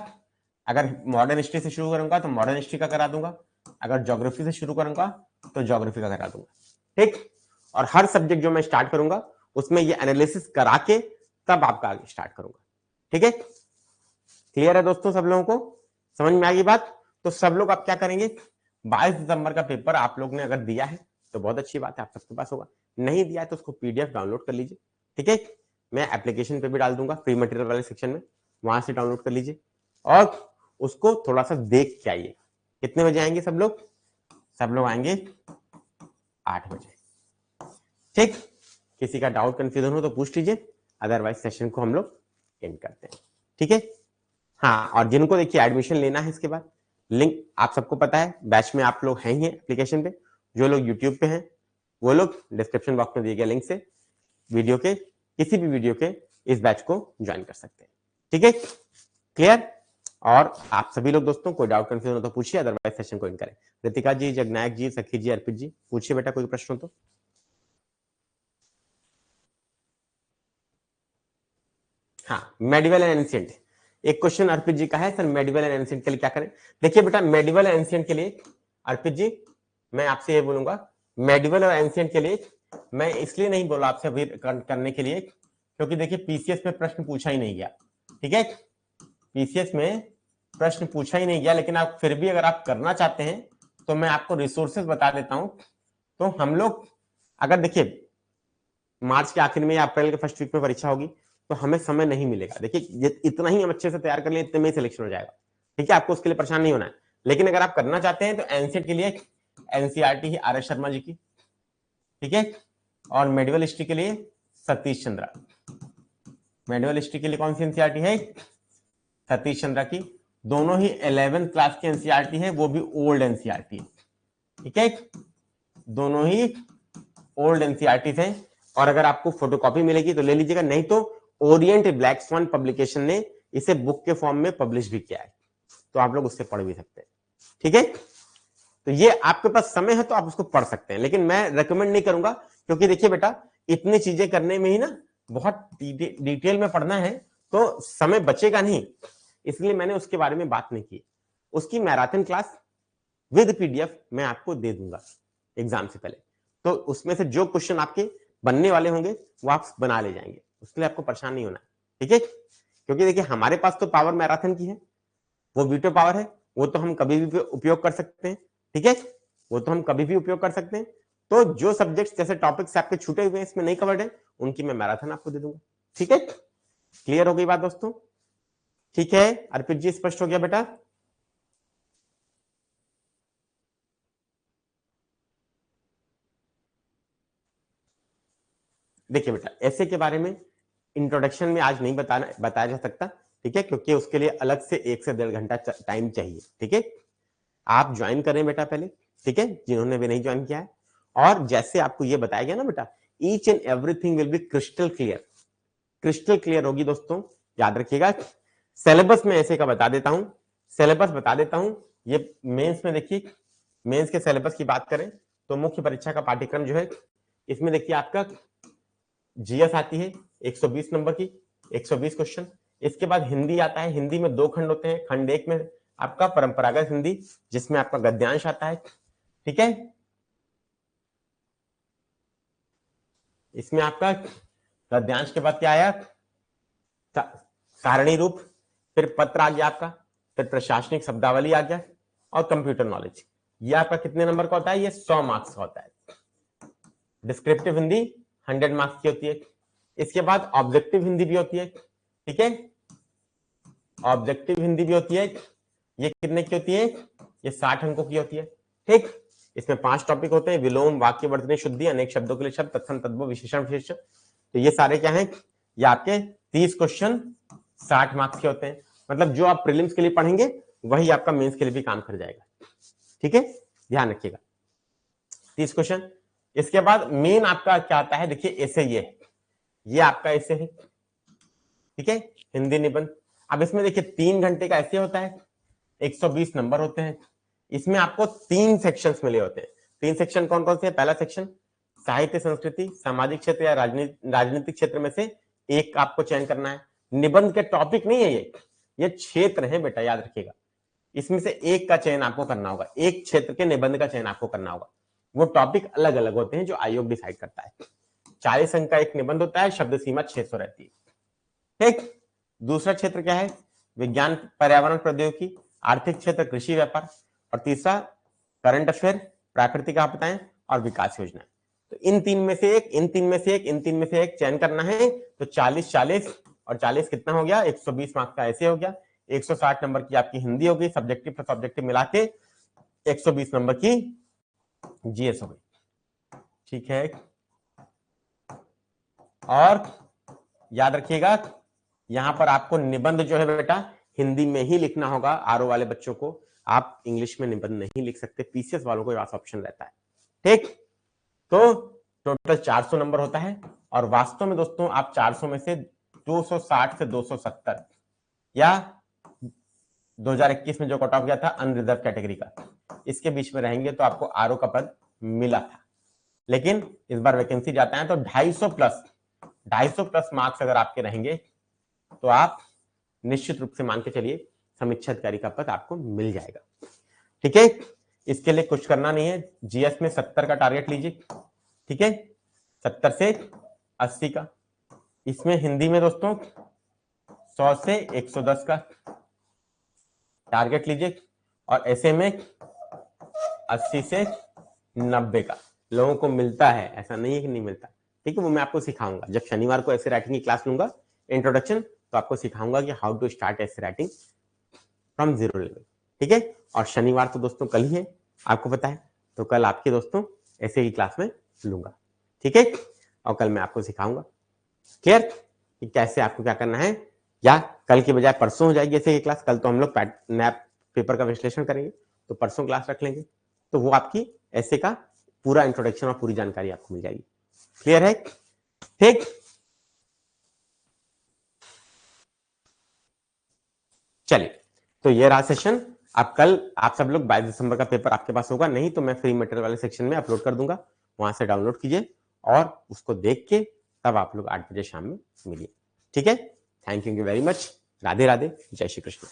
अगर मॉडर्न हिस्ट्री से शुरू करूंगा तो मॉडर्न हिस्ट्री का करा दूंगा, अगर ज्योग्राफी से शुरू करूंगा तो ज्योग्राफी का करा दूंगा, ठीक। और हर सब्जेक्ट जो मैं स्टार्ट करूंगा उसमें ये एनालिसिस करा के तब आपका आगे स्टार्ट करूंगा, ठीक है। क्लियर है दोस्तों, सब लोगों को समझ में आ गई बात। तो सब लोग आप क्या करेंगे, 22 दिसंबर का पेपर आप लोग ने अगर दिया है तो बहुत अच्छी बात है, आप सबके पास होगा, नहीं दिया है तो उसको पीडीएफ डाउनलोड कर लीजिए, ठीक है। मैं एप्लीकेशन पे भी डाल दूंगा फ्री मटेरियल वाले सेक्शन में, वहां से डाउनलोड कर लीजिए और उसको थोड़ा सा देख के आइए। कितने बजे आएंगे सब लोग, सब लोग आएंगे 8 बजे, ठीक। किसी का डाउट कंफ्यूजन हो तो पूछ लीजिए, अदरवाइज सेशन को हम लोग एंड करते हैं, ठीक है। हाँ, और जिनको देखिए एडमिशन लेना है इसके बाद लिंक आप सबको पता है, बैच में आप लोग हैं ही एप्लीकेशन पे, जो लोग यूट्यूब पे हैं वो लोग डिस्क्रिप्शन बॉक्स में दिए गए लिंक से वीडियो के किसी भी वीडियो के इस बैच को ज्वाइन कर सकते हैं, ठीक है, क्लियर। और आप सभी लोग दोस्तों कोई डाउट कंफ्यूजन हो तो पूछिए, अदरवाइज सेशन को एंड करें। रितिका जी, जगनायक जी, सखी जी, अर्पित जी, पूछिए बेटा कोई प्रश्न हो तो। हाँ, मेडिवल एंड एंशिएंट, एक क्वेश्चन अर्पित जी का है, सर मेडिवल एंड एंशिएंट के लिए क्या करें। देखिए बेटा मेडिवल एंड एंशिएंट के लिए अर्पित जी मैं आपसे ये बोलूंगा, मेडिवल और एंशिएंट के लिए मैं इसलिए नहीं बोला आपसे अभी करने के लिए, क्योंकि देखिए पीसीएस में प्रश्न पूछा ही नहीं गया, ठीक है, पीसीएस में प्रश्न पूछा ही नहीं गया, लेकिन आप फिर भी अगर आप करना चाहते हैं तो मैं आपको रिसोर्सेज बता देता हूं। तो हम लोग अगर देखिए मार्च के आखिर में या अप्रैल के फर्स्ट वीक में परीक्षा होगी तो हमें समय नहीं मिलेगा, देखिए इतना ही हम अच्छे से तैयार कर लें इतने में सिलेक्शन हो जाएगा, ठीक है, आपको उसके लिए परेशान नहीं होना है। लेकिन अगर आप करना चाहते हैं तो एनसीएट के लिए एनसीईआरटी है आर एस शर्मा जी की, ठीक है, और मेडिवल हिस्ट्री के लिए सतीश चंद्रा, मेडिवल हिस्ट्री के लिए कौन सी एनसीईआरटी है, सतीश चंद्रा की, दोनों ही 11th क्लास की एनसीईआरटी है, वो भी ओल्ड एनसीईआरटी है, ठीक है, दोनों ही ओल्ड एनसीईआरटी है। और अगर आपको फोटोकॉपी मिलेगी तो ले लीजिएगा, नहीं तो ओरिएंट ब्लैक स्वान पब्लिकेशन ने इसे बुक के फॉर्म में पब्लिश भी किया है, तो आप लोग उससे पढ़ भी सकते हैं, ठीक है। तो ये आपके पास समय है तो आप उसको पढ़ सकते हैं, लेकिन मैं रेकमेंड नहीं करूंगा, क्योंकि देखिए बेटा इतनी चीजें करने में ही ना बहुत डिटेल में पढ़ना है तो समय बचेगा नहीं, इसलिए मैंने उसके बारे में बात नहीं की। उसकी मैराथन क्लास विद पीडीएफ मैं आपको दे दूंगा एग्जाम से पहले, तो उसमें से जो क्वेश्चन आपके बनने वाले होंगे वो आप बना ले जाएंगे, उसके लिए आपको परेशान नहीं होना, ठीक है। क्योंकि देखिए हमारे पास तो पावर मैराथन की है, वो वीटो पावर है, वो तो हम कभी भी उपयोग कर सकते हैं, ठीक है, वो तो हम कभी भी उपयोग कर सकते हैं। तो जो सब्जेक्ट्स जैसे टॉपिक्स आपके छूटे हुए इसमें नहीं कवर्ड है उनकी मैं मैराथन आपको दे दूंगा, ठीक है। क्लियर हो गई बात दोस्तों, ठीक है। अर्पित जी स्पष्ट हो गया बेटा, देखिए बेटा ऐसे के बारे में इंट्रोडक्शन में आज नहीं बताया जा सकता, ठीक है, क्योंकि उसके लिए अलग से 1 से 1.5 घंटा टाइम चाहिए, ठीक है। आप ज्वाइन करें बेटा पहले, ठीक है, जिन्होंने भी नहीं ज्वाइन किया है, और जैसे आपको ये बताया गया ना बेटा, each and everything will be crystal clear, crystal clear होगी दोस्तों, याद रखिएगा। सिलेबस में ऐसे का बता देता हूं, सिलेबस बता देता हूं, ये मेंस में देखिए, मेंस के सिलेबस की बात करें तो मुख्य परीक्षा का पाठ्यक्रम जो है इसमें देखिए आपका जीएस आती है 120 नंबर की, 120 क्वेश्चन, इसके बाद हिंदी आता है। हिंदी में 2 खंड होते हैं। खंड 1 में आपका परंपरागत हिंदी, जिसमें आपका गद्यांश आता है, ठीक है। इसमें आपका गद्यांश के बाद क्या आया, सारणी रूप, फिर पत्र आ गया आपका, फिर प्रशासनिक शब्दावली आ गया, और कंप्यूटर नॉलेज। ये आपका कितने नंबर का होता है, ये 100 मार्क्स का होता है। डिस्क्रिप्टिव हिंदी 100 मार्क्स की होती है। इसके बाद ऑब्जेक्टिव हिंदी भी होती है, ठीक है। ऑब्जेक्टिव हिंदी भी होती है, ये कितने की होती है, ये 60 अंकों की होती है, ठीक। इसमें 5 टॉपिक होते हैं, विलोम, वाक्य वर्तनी शुद्धि, अनेक शब्दों के लिए शब्द, तत्सम तद्भव, विशेषण विशेषण। तो ये सारे क्या हैं, ये आपके 30 क्वेश्चन 60 मार्क्स के होते हैं। मतलब जो आप प्रीलिम्स के लिए पढ़ेंगे वही आपका मेंस के लिए भी काम कर जाएगा, ठीक है, ध्यान रखिएगा। 30 क्वेश्चन। इसके बाद मेन आपका क्या आता है, देखिए ऐसे ये आपका ऐसे है, ठीक है, हिंदी निबंध। अब इसमें देखिए 3 घंटे का ऐसे होता है, 120 नंबर होते हैं। इसमें आपको 3 सेक्शंस मिले होते हैं। 3 सेक्शन कौन कौन से हैं? पहला सेक्शन साहित्य संस्कृति, सामाजिक क्षेत्र या राजनीतिक क्षेत्र में से एक आपको चयन करना है। निबंध के टॉपिक नहीं है ये क्षेत्र है बेटा, याद रखिएगा। इसमें से एक का चयन आपको करना होगा, एक क्षेत्र के निबंध का चयन आपको करना होगा। वो टॉपिक अलग अलग होते हैं जो आयोग डिसाइड करता है। 40 अंक का एक निबंध होता है, शब्द सीमा 600 रहती है, ठीक। दूसरा क्षेत्र क्या है, विज्ञान पर्यावरण प्रौद्योगिकी, आर्थिक क्षेत्र कृषि व्यापार, और तीसरा करंट अफेयर, प्राकृतिक आपदाएं और विकास योजना। तो इन तीन में से एक चयन करना है। तो 40 और 40 कितना हो गया, 120 मार्क्स का ऐसे हो गया। 160 नंबर की आपकी हिंदी होगी, सब्जेक्टिव प्लस ऑब्जेक्टिव मिला के 120 नंबर की जीएस हो गई, ठीक है। और याद रखिएगा यहां पर आपको निबंध जो है बेटा हिंदी में ही लिखना होगा। आरओ वाले बच्चों को आप इंग्लिश में निबंध नहीं लिख सकते, पीसीएस वालों को ऑप्शन रहता है, ठीक। तो टोटल 400 नंबर होता है। और वास्तव में दोस्तों आप 400 में से 260 से 270 या 2021 में जो कट ऑफ गया था अनरिजर्व कैटेगरी का, इसके बीच में रहेंगे तो आपको आरओ का पद मिला था। लेकिन इस बार वैकेंसी जाता है तो 250 प्लस मार्क्स अगर आपके रहेंगे तो आप निश्चित रूप से मान के चलिए समीक्षा अधिकारी का पद आपको मिल जाएगा, ठीक है। इसके लिए कुछ करना नहीं है, जीएस में 70 का टारगेट लीजिए, ठीक है, 70 से 80 का। इसमें हिंदी में दोस्तों 100 से 110 का टारगेट लीजिए, और ऐसे में 80 से 90 का। लोगों को मिलता है, ऐसा नहीं है कि नहीं मिलता, ठीक है। वो मैं आपको सिखाऊंगा जब शनिवार को ऐसे राइटिंग की क्लास लूंगा इंट्रोडक्शन, तो आपको सिखाऊंगा कि हाउ टू स्टार्ट ऐसे राइटिंग फ्रॉम 0 लेवल, ठीक है। और शनिवार तो दोस्तों कल ही है, आपको पता है, तो कल आपके दोस्तों ऐसे की क्लास में लूंगा, ठीक है। और कल मैं आपको सिखाऊंगा क्लियर कि कैसे आपको क्या करना है, या कल की बजाय परसों हो जाएगी ऐसे की क्लास। कल तो हम लोग नैप पेपर का विश्लेषण करेंगे, तो परसों क्लास रख लेंगे, तो वो आपकी ऐसे का पूरा इंट्रोडक्शन और पूरी जानकारी आपको मिल जाएगी, क्लियर है, ठीक। चलिए, तो ये रहा सेशन। अब कल आप सब लोग 22 दिसंबर का पेपर आपके पास होगा, नहीं तो मैं फ्री मटेरियल वाले सेक्शन में अपलोड कर दूंगा, वहां से डाउनलोड कीजिए और उसको देख के तब आप लोग 8 बजे शाम में मिलिए, ठीक है। Thank you very much. Radhe Radhe, जय श्री कृष्ण।